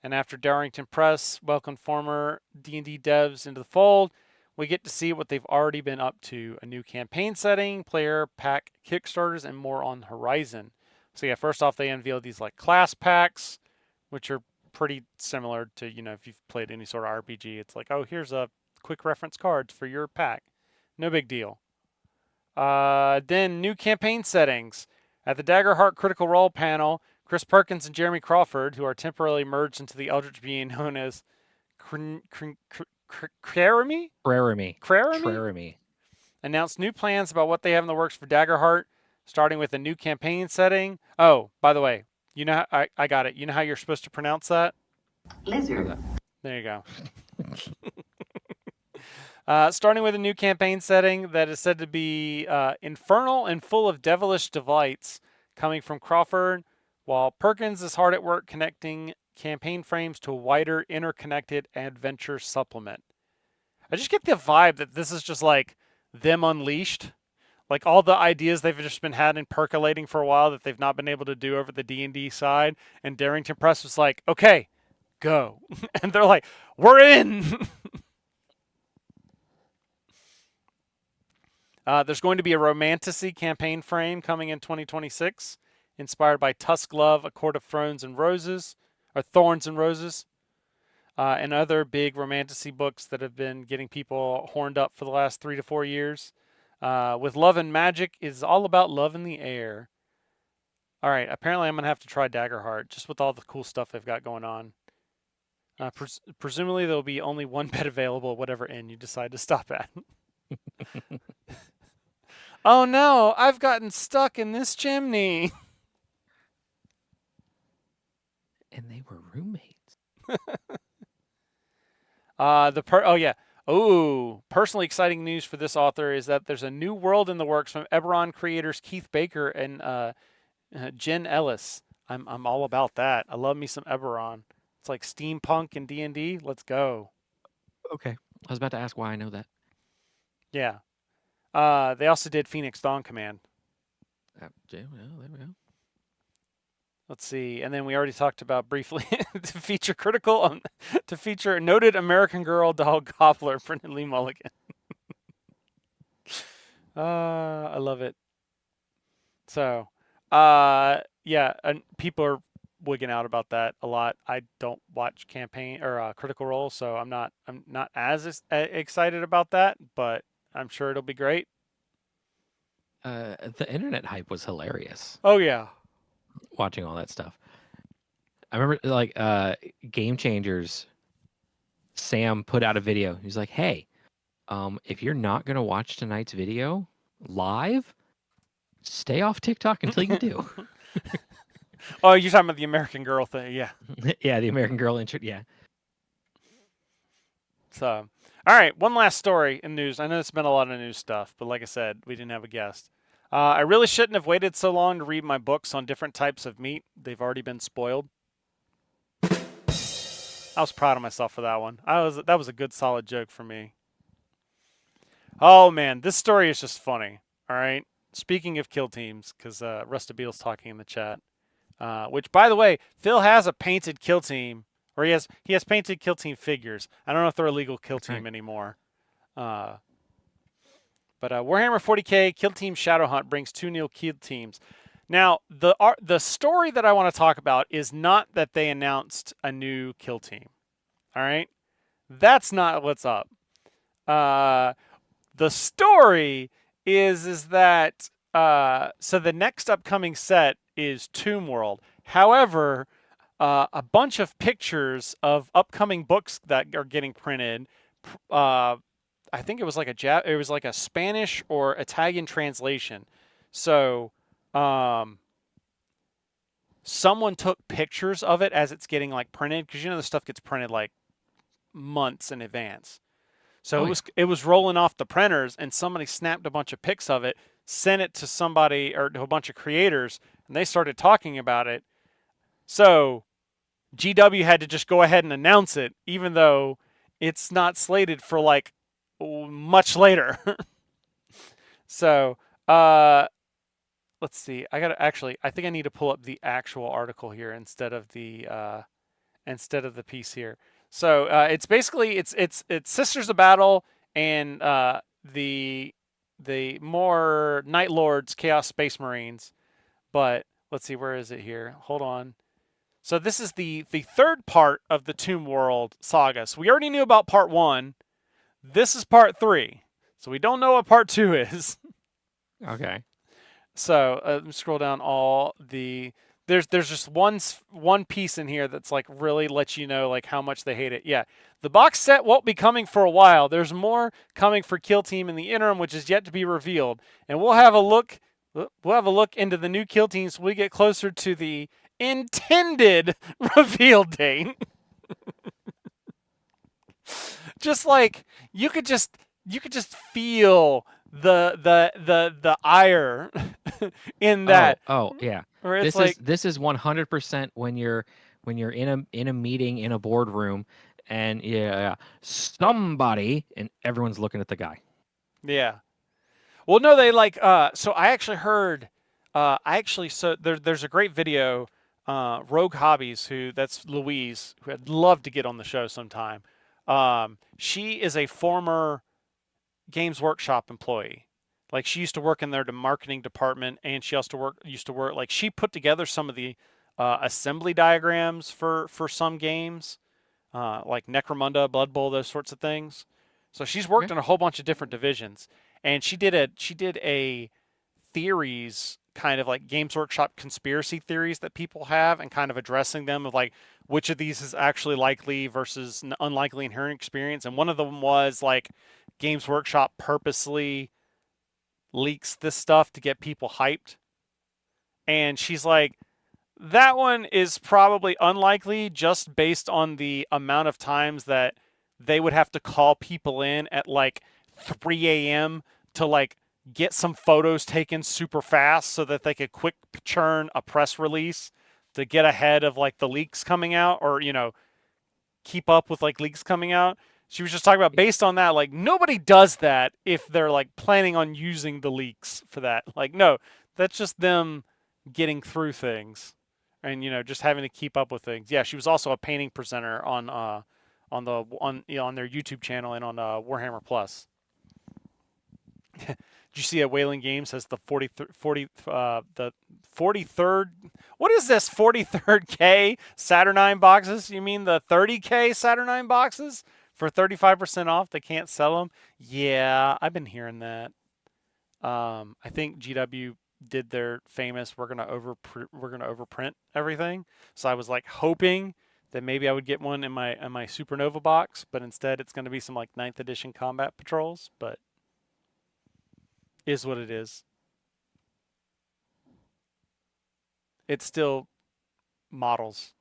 And after Darrington Press welcomed former D&D devs into the fold, we get to see what they've already been up to. A new campaign setting, player pack Kickstarters, and more on the horizon. So yeah, first off, they unveiled these like class packs, which are pretty similar to, if you've played any sort of RPG. It's like, oh, here's a quick reference cards for your pack. No big deal. Then new campaign settings. At the Daggerheart Critical Role panel, Chris Perkins and Jeremy Crawford, who are temporarily merged into the eldritch being known as Craramy, announced new plans about what they have in the works for Daggerheart, starting with a new campaign setting. Oh, by the way, I got it. You know how you're supposed to pronounce that? Lizard. There you go. Starting with a new campaign setting that is said to be infernal and full of devilish delights coming from Crawford, while Perkins is hard at work connecting campaign frames to a wider interconnected adventure supplement. I just get the vibe that this is just like them unleashed. Like all the ideas they've just been had and percolating for a while that they've not been able to do over the D&D side. And Darrington Press was like, okay, go. And they're like, we're in. There's going to be a romantasy campaign frame coming in 2026, inspired by Tusk Love, A Court of Thorns and Roses, and other big romantasy books that have been getting people horned up for the last 3 to 4 years. With Love and Magic, it's all about love in the air. All right, apparently I'm going to have to try Daggerheart, just with all the cool stuff they've got going on. Presumably there'll be only one bed available at whatever inn you decide to stop at. Oh no, I've gotten stuck in this chimney. And they were roommates. Personally exciting news for this author is that there's a new world in the works from Eberron creators Keith Baker and Jen Ellis. I'm all about that. I love me some Eberron. It's like steampunk and D&D. Let's go. Okay. I was about to ask why I know that. Yeah. They also did Phoenix Dawn Command. There we go. Let's see. And then we already talked about briefly to feature noted American Girl doll gobbler, Brennan Lee Mulligan. I love it. So, yeah, and people are wigging out about that a lot. I don't watch campaign or Critical Role, so I'm not as excited about that, but I'm sure it'll be great. The internet hype was hilarious. Oh yeah. watching all that stuff. I remember like Game Changers. Sam put out a video. He's like, "Hey, if you're not gonna watch tonight's video live, stay off TikTok until you do." Oh, you're talking about the American Girl thing, yeah. Yeah, the American Girl intro. Yeah. So, all right, one last story in news. I know it's been a lot of news stuff, but like I said, we didn't have a guest. I really shouldn't have waited so long to read my books on different types of meat. They've already been spoiled. I was proud of myself for that one. That was a good, solid joke for me. Oh man, this story is just funny. All right. Speaking of kill teams, because Rustabeel's talking in the chat, which by the way, Phil has a painted kill team, or he has painted kill team figures. I don't know if they're a legal kill team anymore. But Warhammer 40K Kill Team Shadowhunt brings 2 new kill teams. Now, the story that I want to talk about is not that they announced a new kill team. All right? That's not what's up. The story is that so the next upcoming set is Tomb World. However, a bunch of pictures of upcoming books that are getting printed. I think it was like a Spanish or Italian translation. So someone took pictures of it as it's getting like printed, because the stuff gets printed like months in advance. So it was rolling off the printers, and somebody snapped a bunch of pics of it, sent it to somebody or to a bunch of creators, and they started talking about it. So GW had to just go ahead and announce it, even though it's not slated for like much later. So let's see. I think I need to pull up the actual article here instead of the piece here. So it's basically it's Sisters of Battle and the more Night Lords, Chaos Space Marines. But let's see, where is it here? Hold on. So this is the third part of the Tomb World saga. So we already knew about part 1. This is part 3. So we don't know what part 2 is. Okay. So let me scroll down all the. There's just one piece in here that's like really lets you know like how much they hate it. Yeah, the box set won't be coming for a while. There's more coming for Kill Team in the interim, which is yet to be revealed. And we'll have a look. We'll have a look into the new Kill Teams when we get closer to the intended reveal date. Just like you could just feel the ire in that. Oh yeah. Where it's this is 100% when you're in a meeting in a boardroom, and somebody and everyone's looking at the guy. Yeah. Well, no, they like. So I actually heard. So there's a great video. Rogue Hobbies, that's Louise, who I'd love to get on the show sometime. She is a former Games Workshop employee. Like she used to work in their marketing department, and she also used to work. Like she put together some of the assembly diagrams for some games, like Necromunda, Blood Bowl, those sorts of things. So she's worked in a whole bunch of different divisions, and she did a theories, kind of like Games Workshop conspiracy theories that people have, and kind of addressing them of like which of these is actually likely versus unlikely inherent experience. And one of them was like Games Workshop purposely leaks this stuff to get people hyped. And she's like, that one is probably unlikely just based on the amount of times that they would have to call people in at like 3 a.m. to like get some photos taken super fast so that they could quick churn a press release to get ahead of like the leaks coming out, or keep up with like leaks coming out. She was just talking about, based on that, like nobody does that if they're like planning on using the leaks for that. Like, no, that's just them getting through things and just having to keep up with things. Yeah, she was also a painting presenter on their YouTube channel and on Warhammer Plus. Did you see at Whaling Games has the 43rd? What is this 43rd K Saturnine boxes? You mean the 30K Saturnine boxes for 35% off? They can't sell them. Yeah, I've been hearing that. I think GW did their famous we're gonna overprint everything. So I was like hoping that maybe I would get one in my Supernova box, but instead it's gonna be some like 9th edition combat patrols. But is what it is. It's still models.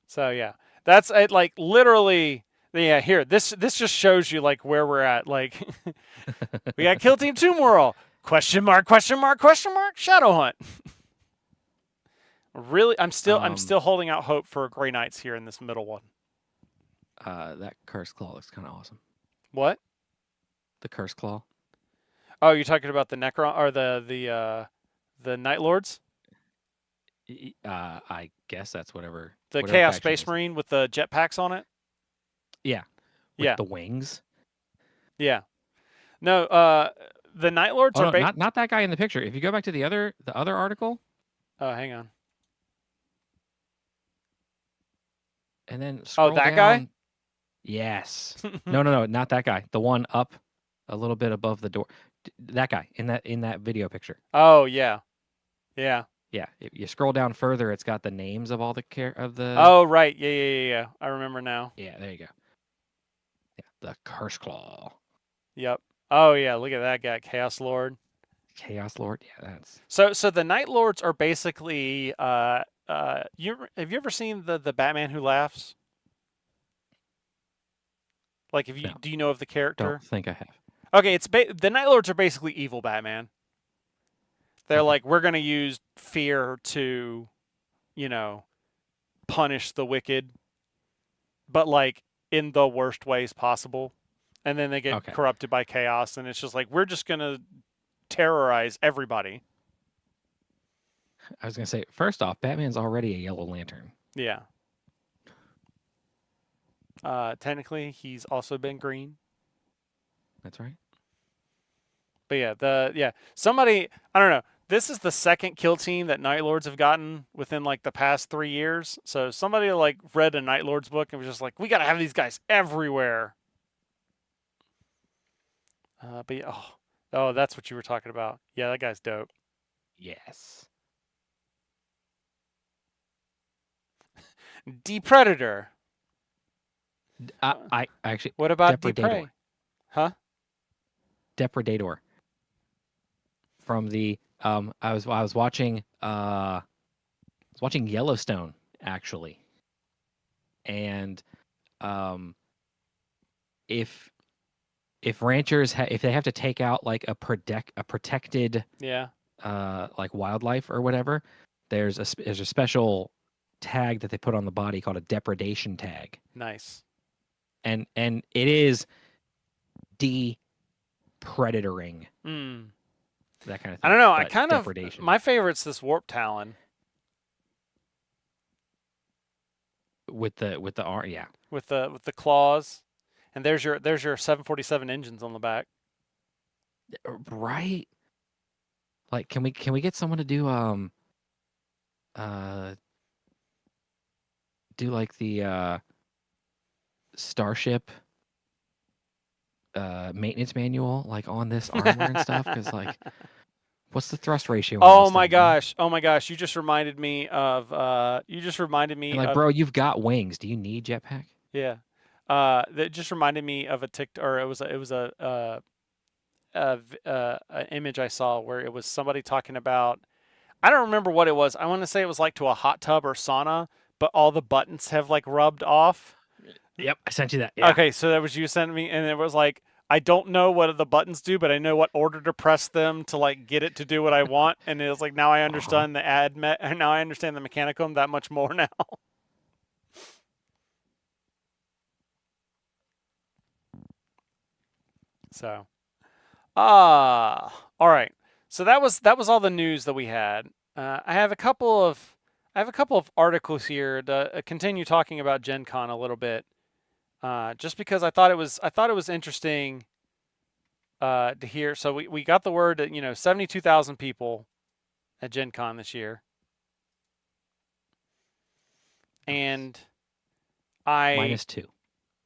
So yeah, that's it. Like literally, yeah. Here, this just shows you like where we're at. Like we got Kill Team Tomorrow? Question mark? Question mark? Question mark? Shadow Hunt. Really, I'm still holding out hope for Grey Knights here in this middle one. That Curse Claw looks kind of awesome. What? The Curse Claw. Oh, you're talking about the Necron or the Night Lords? I guess that's whatever. The whatever Chaos faction Space is. Marine with the jetpacks on it? Yeah. With Yeah. the wings. Yeah. No, the Night Lords Oh, are no, not that guy in the picture. If you go back to the other article, hang on. and then scroll that down. guy? Yes. No, not that guy. The one up a little bit above the door. That guy in that video picture. Oh, yeah. Yeah. Yeah. If you scroll down further, it's got the names of all the Oh, right. Yeah. I remember now. Yeah, there you go. Yeah, the Curse Claw. Yep. Oh, yeah. Look at that guy, Chaos Lord. Chaos Lord. Yeah, that's So the Night Lords are basically have you ever seen the Batman Who Laughs? Like, No. do you know of the character? Don't think I have. Okay, the Night Lords are basically evil Batman. They're Okay. like, we're gonna use fear to, punish the wicked, but like in the worst ways possible. And then they get corrupted by chaos, and it's just like we're just gonna terrorize everybody. I was gonna say, first off, Batman's already a Yellow Lantern. Yeah. Technically, he's also been green. That's right. But yeah, somebody, I don't know. This is the second kill team that Night Lords have gotten within like the past 3 years. So somebody like read a Night Lords book and was just like, we got to have these guys everywhere. But yeah, oh, that's what you were talking about. Yeah, that guy's dope. Yes. Depredator. I actually. What about Depredator. Depre? Huh? Depredator. From the I was watching Yellowstone actually, and if ranchers if they have to take out like a protected like wildlife or whatever, there's a special tag that they put on the body called a depredation tag. Nice. And it is de-predatoring. That kind of thing. I don't know. Depredation. My favorite's this Warp Talon. With the yeah. With the claws, and there's your 747 engines on the back. Right. Like, can we get someone to do like the Starship maintenance manual like on this armor and stuff? Because like, what's the thrust ratio? Oh my gosh! You just reminded me of. And like, bro, you've got wings. Do you need jetpack? Yeah. That just reminded me of an image I saw where it was somebody talking about. I don't remember what it was. I want to say it was like to a hot tub or sauna, but all the buttons have like rubbed off. Yep, I sent you that. Yeah. Okay, so that was you sending me, and it was like, I don't know what the buttons do, but I know what order to press them to like get it to do what I want. And it was like, now I understand now I understand the mechanicum that much more now. So, all right. So that was all the news that we had. I have a couple of articles here to continue talking about Gen Con a little bit. Just because I thought it was interesting to hear. So we got the word that 72,000 people at Gen Con this year, and -2.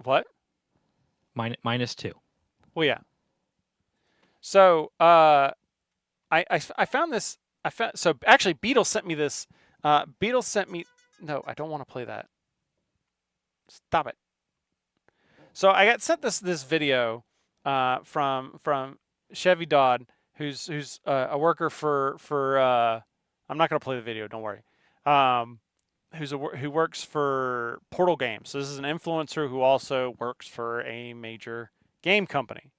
What? -2. Well, yeah. So I found this. So actually, Beetle sent me this. Beetle sent me. No, I don't want to play that. Stop it. So I got sent this video from Chevy Dodd, who's a worker for I'm not gonna play the video. Don't worry. Who works for Portal Games. So this is an influencer who also works for a major game company.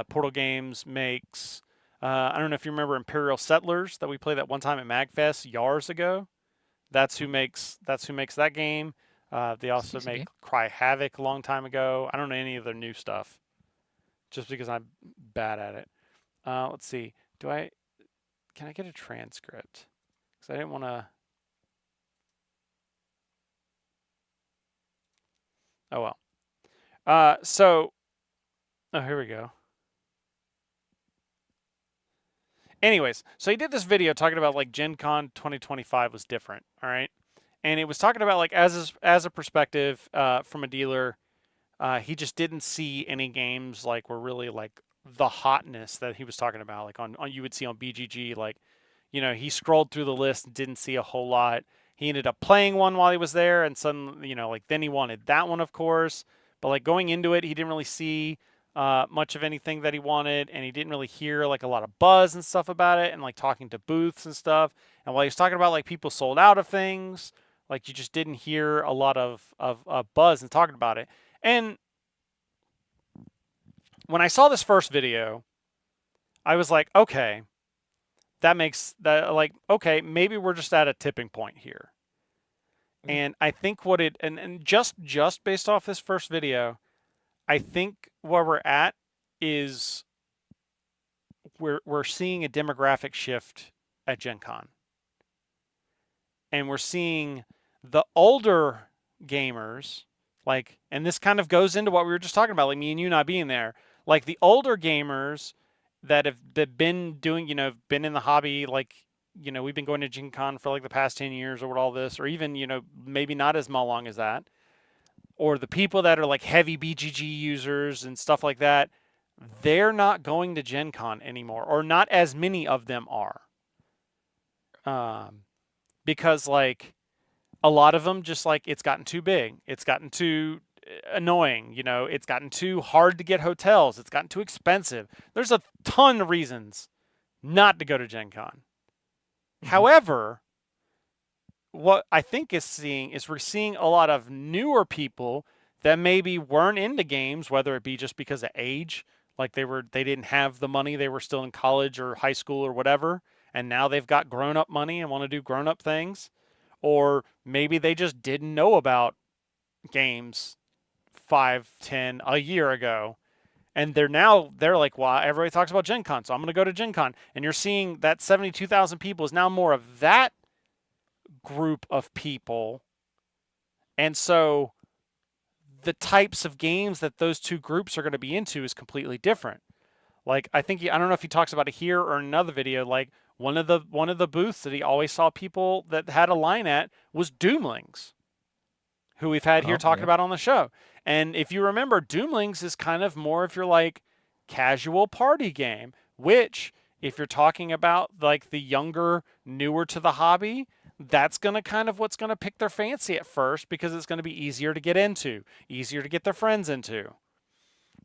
Portal Games makes. I don't know if you remember Imperial Settlers that we played that one time at MagFest years ago. That's who makes that game. They also make Cry Havoc a long time ago. I don't know any of their new stuff, just because I'm bad at it. Let's see. Can I get a transcript? Because I didn't want to. Oh well. Oh, here we go. Anyways, so he did this video talking about like Gen Con 2025 was different, all right? And it was talking about like as a perspective from a dealer, he just didn't see any games like were really like the hotness that he was talking about, like on you would see on BGG, like, you know, he scrolled through the list and didn't see a whole lot. He ended up playing one while he was there, and suddenly, you know, like then he wanted that one, of course. But like going into it, he didn't really see much of anything that he wanted, and he didn't really hear like a lot of buzz and stuff about it, and like talking to booths and stuff. And while he was talking about like people sold out of things, like you just didn't hear a lot of buzz and talking about it. And when I saw this first video, I was like, okay, that makes that like, okay, maybe we're just at a tipping point here. And I think what it and just based off this first video, I think where we're at is we're seeing a demographic shift at Gen Con. And we're seeing the older gamers, like, and this kind of goes into what we were just talking about, like me and you not being there, like the older gamers that have been doing, you know, been in the hobby, like, you know, we've been going to Gen Con for like the past 10 years or what all this, or even, you know, maybe not as long as that. Or the people that are like heavy BGG users and stuff like that, they're not going to Gen Con anymore, or not as many of them are. Because like a lot of them just like, it's gotten too big. It's gotten too annoying. You know, it's gotten too hard to get hotels. It's gotten too expensive. There's a ton of reasons not to go to Gen Con. However, what I think we're seeing a lot of newer people that maybe weren't into games, whether it be just because of age, like they didn't have the money, they were still in college or high school or whatever, and now they've got grown-up money and want to do grown-up things, or maybe they just didn't know about games 5, 10, a year ago. And they're like, well, everybody talks about Gen Con, so I'm going to go to Gen Con. And you're seeing that 72,000 people is now more of that group of people. And so the types of games that those two groups are going to be into is completely different. Like, I don't know if he talks about it here or in another video, like one of the booths that he always saw people that had a line at was Doomlings, who we've had here talking about on the show. And if you remember, Doomlings is kind of more of your like casual party game, which if you're talking about like the younger, newer to the hobby, that's going to kind of what's going to pick their fancy at first, because it's going to be easier to get into, easier to get their friends into.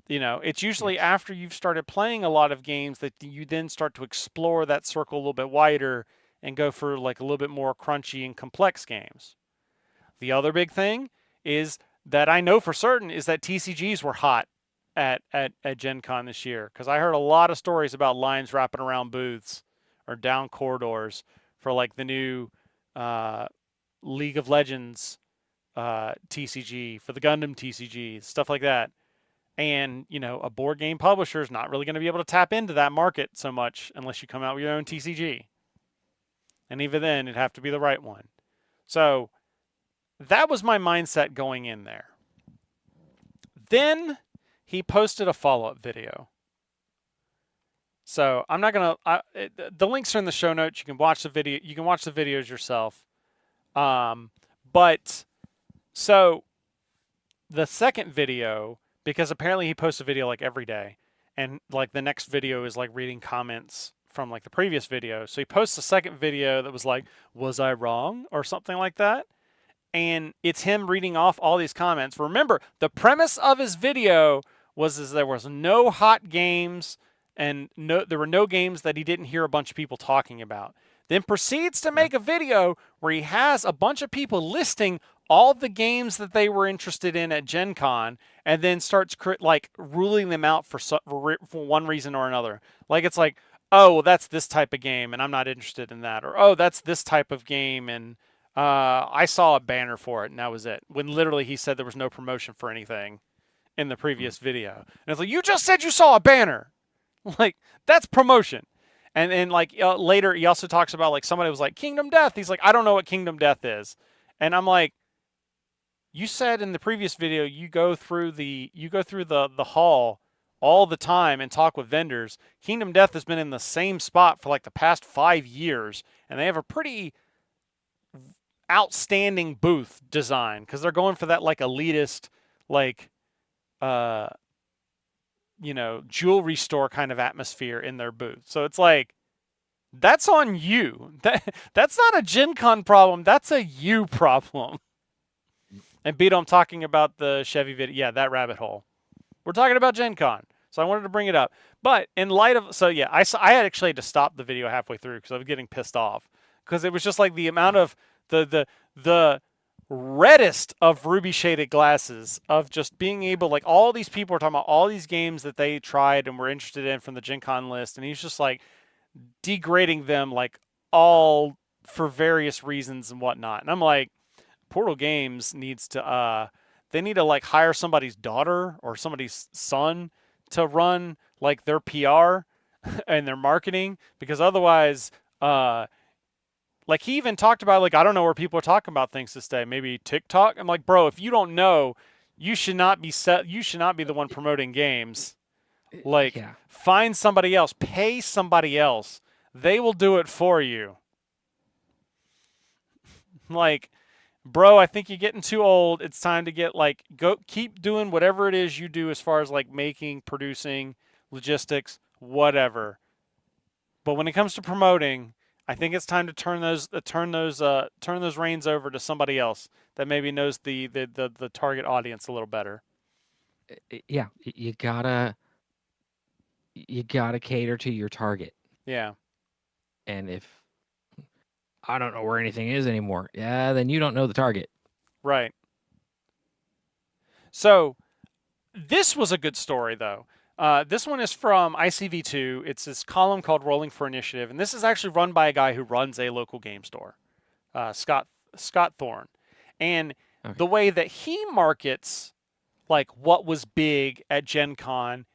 You know, it's usually after you've started playing a lot of games that you then start to explore that circle a little bit wider and go for like a little bit more crunchy and complex games. The other big thing is that I know for certain is that TCGs were hot at Gen Con this year, because I heard a lot of stories about lines wrapping around booths or down corridors for like the new League of Legends TCG, for the Gundam TCG, stuff like that. And, you know, a board game publisher is not really going to be able to tap into that market so much unless you come out with your own TCG. And even then, it'd have to be the right one. So that was my mindset going in there. Then he posted a follow-up video. So I'm not going to, the links are in the show notes. You can watch the video. You can watch the videos yourself. But so the second video, because apparently he posts a video like every day, and like the next video is like reading comments from like the previous video. So he posts a second video that was like, "Was I wrong?" or something like that. And it's him reading off all these comments. Remember, the premise of his video was there was no hot games and there were no games that he didn't hear a bunch of people talking about. Then proceeds to make a video where he has a bunch of people listing all the games that they were interested in at Gen Con, and then starts like ruling them out for one reason or another. Like it's like, oh, well, that's this type of game, and I'm not interested in that. Or, oh, that's this type of game, and I saw a banner for it, and that was it. When literally he said there was no promotion for anything in the previous video. And it's like, you just said you saw a banner. Like, that's promotion. And then, like, later he also talks about, like, somebody was like, Kingdom Death. He's like, I don't know what Kingdom Death is. And I'm like, you said in the previous video you go through the hall all the time and talk with vendors. Kingdom Death has been in the same spot for like the past 5 years, and they have a pretty outstanding booth design because they're going for that like elitist, like jewelry store kind of atmosphere in their booth. So it's like, that's on you. That's not a Gen Con problem. That's a you problem. And Beto, I'm talking about the Chevy video. Yeah, that rabbit hole. We're talking about Gen Con. So I wanted to bring it up. But in light of, so yeah, I had actually to stop the video halfway through because I was getting pissed off. Because it was just like the amount of the reddest of ruby shaded glasses of just being able, like all these people are talking about all these games that they tried and were interested in from the Gen Con list. And he's just like degrading them like all for various reasons and whatnot. And I'm like, Portal Games needs to, they need to like hire somebody's daughter or somebody's son to run like their PR and their marketing, because otherwise, like he even talked about, like, I don't know where people are talking about things this day. Maybe TikTok. I'm like, bro, if you don't know, you should not be the one promoting games. Like, yeah. Find somebody else, pay somebody else. They will do it for you. Like, bro, I think you're getting too old. It's time to get like, go keep doing whatever it is you do as far as like making, producing, logistics, whatever. But when it comes to promoting, I think it's time to turn those reins over to somebody else that maybe knows the target audience a little better. Yeah, you gotta cater to your target. Yeah. And if I don't know where anything is anymore, yeah, then you don't know the target. Right. So this was a good story, though. This one is from ICV2. It's this column called Rolling for Initiative, and this is actually run by a guy who runs a local game store, Scott Thorne. And the way that he markets like what was big at Gen Con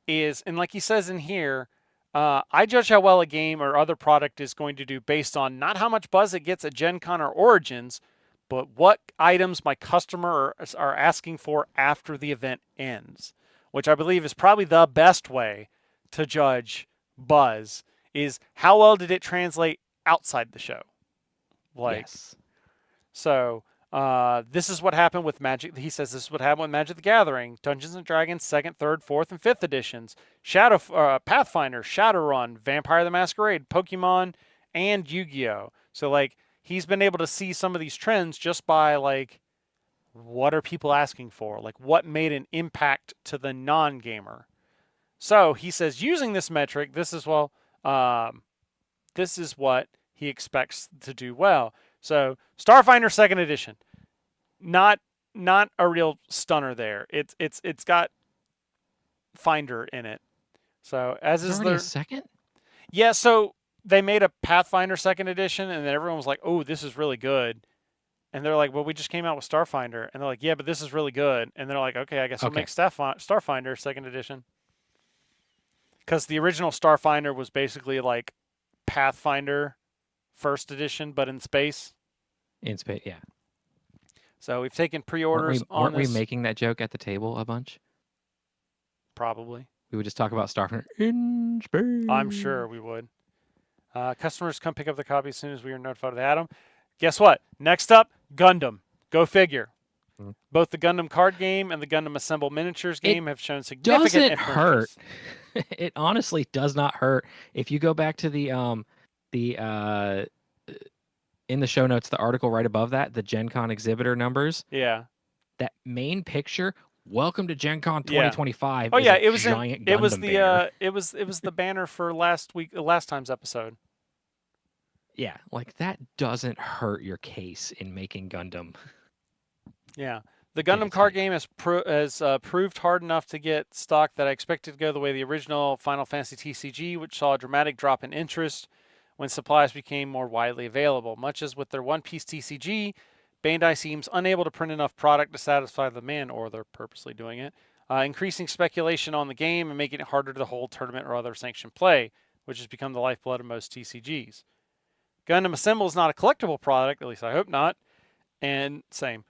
is, and like he says in here, I judge how well a game or other product is going to do based on not how much buzz it gets at Gen Con or Origins, but what items my customer are asking for after the event ends, which I believe is probably the best way to judge buzz, is how well did it translate outside the show? Like, yes. So this is what happened with Magic. He says this is what happened with Magic the Gathering, Dungeons and Dragons 2nd, 3rd, 4th, and 5th editions, Pathfinder, Shadowrun, Vampire the Masquerade, Pokemon, and Yu-Gi-Oh! So like he's been able to see some of these trends just by like, what are people asking for? Like what made an impact to the non-gamer? So he says using this metric, this is what he expects to do well. So Starfinder 2nd edition, not a real stunner there. It's got Finder in it. So as is the second. Yeah, so they made a Pathfinder 2nd edition, and then everyone was like, "Oh, this is really good." And they're like, "Well, we just came out with Starfinder," and they're like, "Yeah, but this is really good." And they're like, "Okay, I guess we'll make Starfinder 2nd edition." Because the original Starfinder was basically like Pathfinder 1st edition, but in space. In space, yeah. So we've taken pre-orders on Weren't this. we making that joke at the table a bunch? Probably. We would just talk about Starfinder in space. I'm sure we would. Customers come pick up the copy as soon as we are notified they had them. Guess what? Next up, Gundam. Go figure. Both the Gundam card game and the Gundam Assemble miniatures game have shown significant doesn't hurt. It honestly does not hurt. If you go back to the in the show notes, the article right above that, the Gen Con exhibitor numbers, Yeah. that main picture, welcome to Gen Con Yeah. 2025, Oh is yeah, a it was giant it was Gundam the banner. it was the banner for last time's episode. Yeah, like that doesn't hurt your case in making Gundam. Yeah. The Give Gundam it card height. game has proved hard enough to get stock that I expected to go the way of the original Final Fantasy TCG, which saw a dramatic drop in interest when supplies became more widely available. Much as with their One Piece TCG, Bandai seems unable to print enough product to satisfy the demand, or they're purposely doing it, increasing speculation on the game and making it harder to hold tournament or other sanctioned play, which has become the lifeblood of most TCGs. Gundam Assemble is not a collectible product, at least I hope not, and same.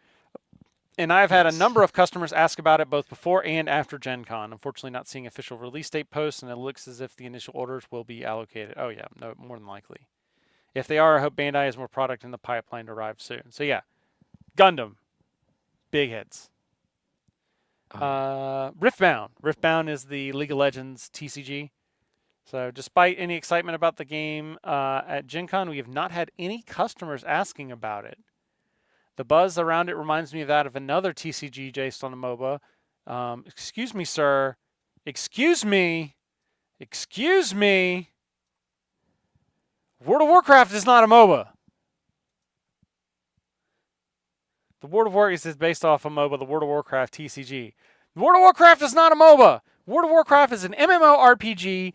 And I've had a number of customers ask about it both before and after Gen Con. Unfortunately, not seeing official release date posts, and it looks as if the initial orders will be allocated. Oh, yeah, no, more than likely. If they are, I hope Bandai has more product in the pipeline to arrive soon. So, yeah, Gundam. Big hits. Riftbound. Riftbound is the League of Legends TCG. So, despite any excitement about the game at Gen Con, we have not had any customers asking about it. The buzz around it reminds me of that of another TCG based on a MOBA. Excuse me, sir. Excuse me. Excuse me. World of Warcraft is not a MOBA. The World of Warcraft is based off a MOBA, the World of Warcraft TCG. World of Warcraft is not a MOBA. World of Warcraft is an MMORPG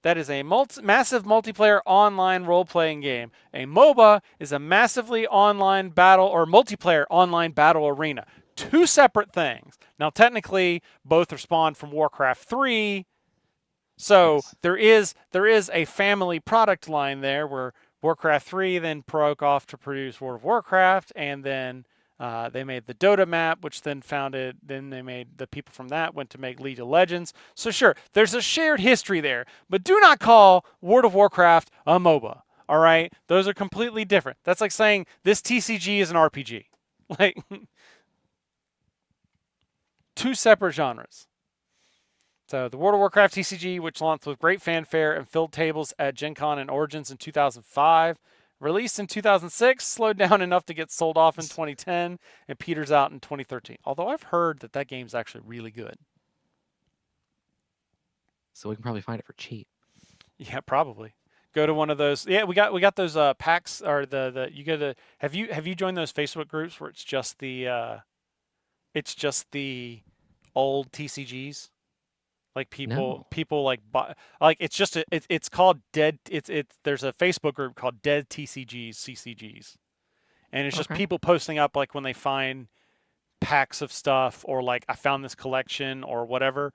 that is a massive multiplayer online role-playing game. A MOBA is a massively online battle or multiplayer online battle arena. Two separate things. Now, technically, both spawned from Warcraft 3, so Yes. there is a family product line there where Warcraft 3 then broke off to produce World of Warcraft, and then they made the Dota map, which then they made the people from that went to make League of Legends. So sure, there's a shared history there, but do not call World of Warcraft a MOBA. All right, those are completely different. That's like saying this TCG is an RPG. Like two separate genres. So the World of Warcraft TCG, which launched with great fanfare and filled tables at Gen Con and Origins in 2005. Released in 2006, slowed down enough to get sold off in 2010, and peters out in 2013. Although I've heard that game's actually really good. So we can probably find it for cheap. Yeah, probably. Go to one of those. Yeah, we got those packs, or the you go to. Have you joined those Facebook groups where it's just the old TCGs? Like people like buy, like it's just it's called dead. It's there's a Facebook group called Dead TCGs CCGs, and it's just people posting up like when they find packs of stuff, or like I found this collection or whatever.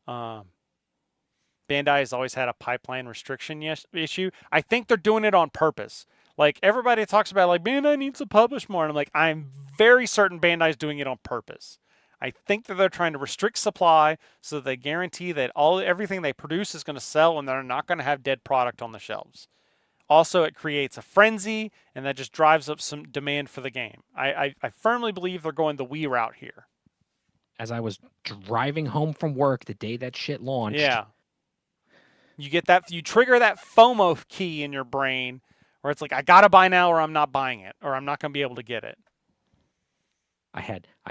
Bandai has always had a pipeline restriction issue. I think they're doing it on purpose. Like everybody talks about like Bandai needs to publish more, and I'm like, I'm very certain Bandai's doing it on purpose. I think that they're trying to restrict supply so that they guarantee that everything they produce is going to sell and they're not going to have dead product on the shelves. Also, it creates a frenzy, and that just drives up some demand for the game. I firmly believe they're going the Wii route here. As I was driving home from work the day that shit launched. Yeah. You trigger that FOMO key in your brain where it's like, I got to buy now or I'm not buying it, or I'm not going to be able to get it. I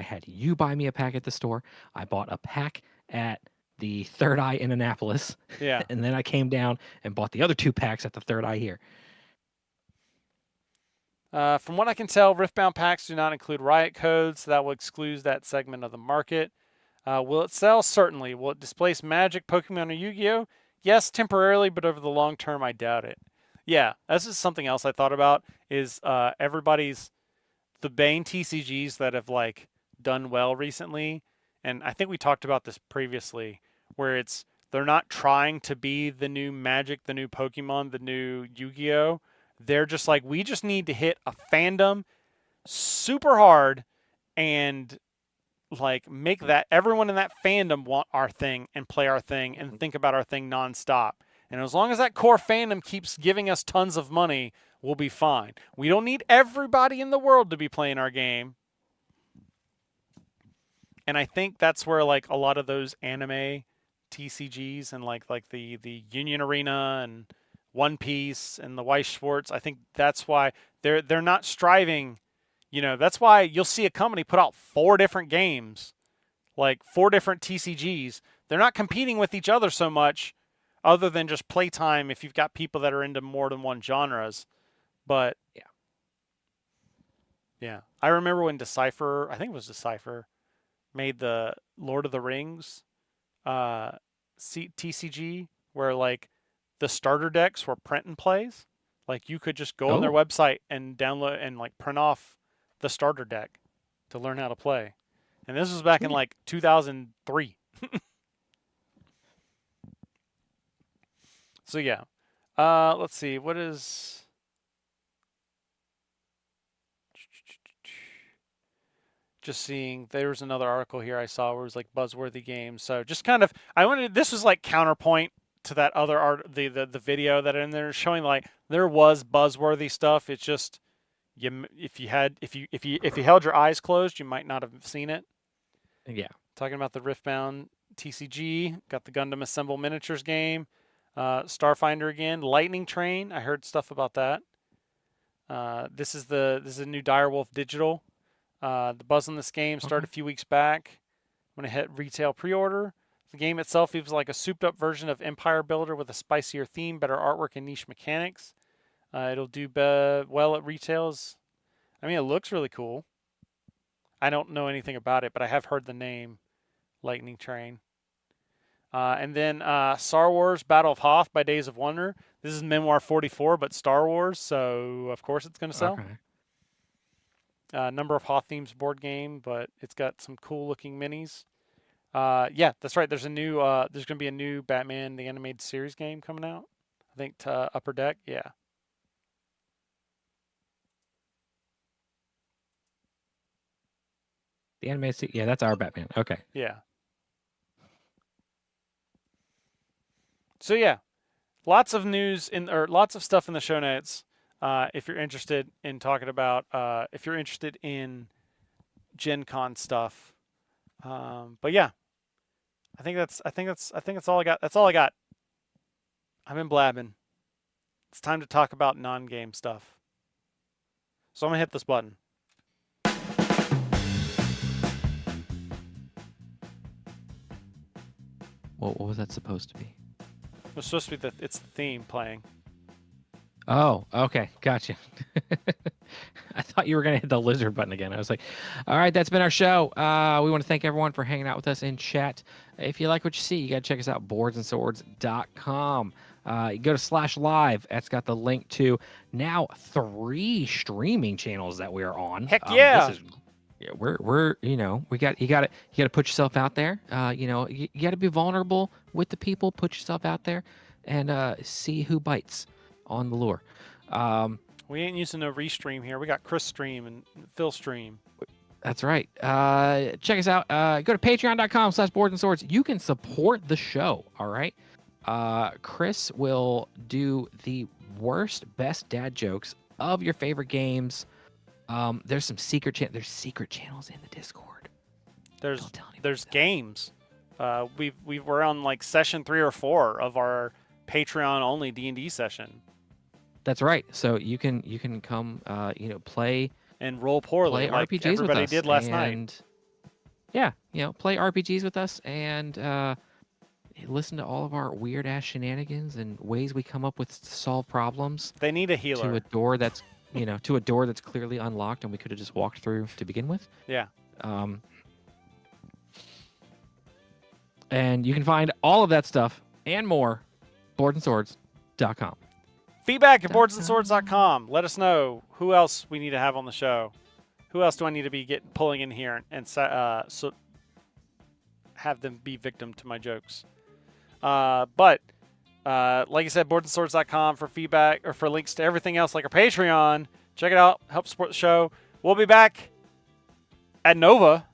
had you buy me a pack at the store. I bought a pack at the Third Eye in Annapolis. Yeah. And then I came down and bought the other 2 packs at the Third Eye here. From what I can tell, Riftbound packs do not include riot codes, so that will exclude that segment of the market. Will it sell? Certainly. Will it displace Magic, Pokemon, or Yu-Gi-Oh? Yes, temporarily, but over the long term, I doubt it. Yeah, this is something else I thought about, is the Bane TCGs that have like done well recently, and I think we talked about this previously, where they're not trying to be the new Magic, the new Pokemon, the new Yu-Gi-Oh. They're just like, we just need to hit a fandom super hard and like make that everyone in that fandom want our thing and play our thing and think about our thing nonstop. And as long as that core fandom keeps giving us tons of money, we'll be fine. We don't need everybody in the world to be playing our game. And I think that's where like a lot of those anime TCGs and like the Union Arena and One Piece and the Weiss Schwartz. I think that's why they're not striving. That's why you'll see a company put out 4 different games, like 4 different TCGs. They're not competing with each other so much, other than just playtime if you've got people that are into more than one genres. But yeah. I remember when Decipher, I think it was Decipher, made the Lord of the Rings TCG, where like the starter decks were print and plays. Like you could just go on their website and download and like print off the starter deck to learn how to play. And this was back in like 2003. So yeah. Let's see. What is... Just seeing, there was another article here I saw where it was like buzzworthy games. So just kind of, this was like counterpoint to that other art, the video that in there showing like there was buzzworthy stuff. It's just if you held your eyes closed, you might not have seen it. Yeah. Talking about the Riftbound TCG, got the Gundam Assemble miniatures game, Starfinder again, Lightning Train. I heard stuff about that. This is a new Direwolf digital. The buzz on this game started a few weeks back when it hit retail pre-order. The game itself was like a souped-up version of Empire Builder with a spicier theme, better artwork, and niche mechanics. It'll do well at retails. I mean, it looks really cool. I don't know anything about it, but I have heard the name Lightning Train. And then Star Wars Battle of Hoth by Days of Wonder. This is Memoir 44, but Star Wars, so of course it's going to sell. Okay. Number of Hoth themes board game, but it's got some cool looking minis. Yeah, that's right. There's going to be a new Batman the Animated Series game coming out. I think to Upper Deck. Yeah. The animated, yeah, that's our Batman. Okay. Yeah. So yeah, lots of news lots of stuff in the show notes. If you're interested in talking about, if you're interested in Gen Con stuff. But yeah, I think that's all I got. That's all I got. I've been blabbing. It's time to talk about non-game stuff. So I'm gonna hit this button. What was that supposed to be? It's supposed to be it's the theme playing. Oh, okay. Gotcha. I thought you were going to hit the lizard button again. I was like, all right, that's been our show. We want to thank everyone for hanging out with us in chat. If you like what you see, you got to check us out, boardsandswords.com. You go to /live. That's got the link to now 3 streaming channels that we are on. Heck yeah. We're you got to put yourself out there. You got to be vulnerable with the people. Put yourself out there and see who bites on the lure. We ain't using no restream here. We got Chris stream and Phil stream. That's right. Check us out. Go to patreon.com/boardsandswords. You can support the show. All right. Chris will do the best dad jokes of your favorite games. There's some secret channels in the Discord. There's games. We're on like session 3 or 4 of our Patreon only D&D session. That's right. So you can come play and roll poorly like RPGs everybody with us did last night. Yeah, play RPGs with us and listen to all of our weird ass shenanigans and ways we come up with to solve problems. They need a healer. To a door that's to a door that's clearly unlocked and we could have just walked through to begin with. Yeah. And you can find all of that stuff and more boardsandswords.com. Feedback at boardsandswords.com. Let us know who else we need to have on the show. Who else do I need to be pulling in here and so have them be victim to my jokes? But like I said, boardsandswords.com for feedback or for links to everything else like our Patreon. Check it out. Help support the show. We'll be back at Nova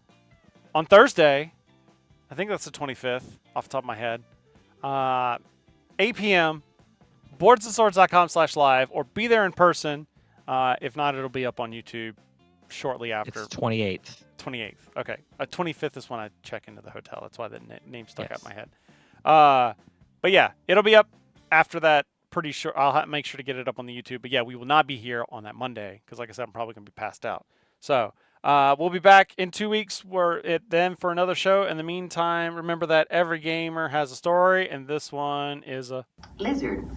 on Thursday. I think that's the 25th off the top of my head. 8 p.m. boardsandswords.com/live or be there in person. If not, it'll be up on YouTube shortly after. It's 28th. 28th. Okay. 25th is when I check into the hotel. That's why the name stuck out in my head. But yeah, it'll be up after that. Pretty sure I'll make sure to get it up on the YouTube. But yeah, we will not be here on that Monday because, like I said, I'm probably gonna be passed out. So we'll be back in 2 weeks then for another show. In the meantime, remember that every gamer has a story, and this one is a Lizard.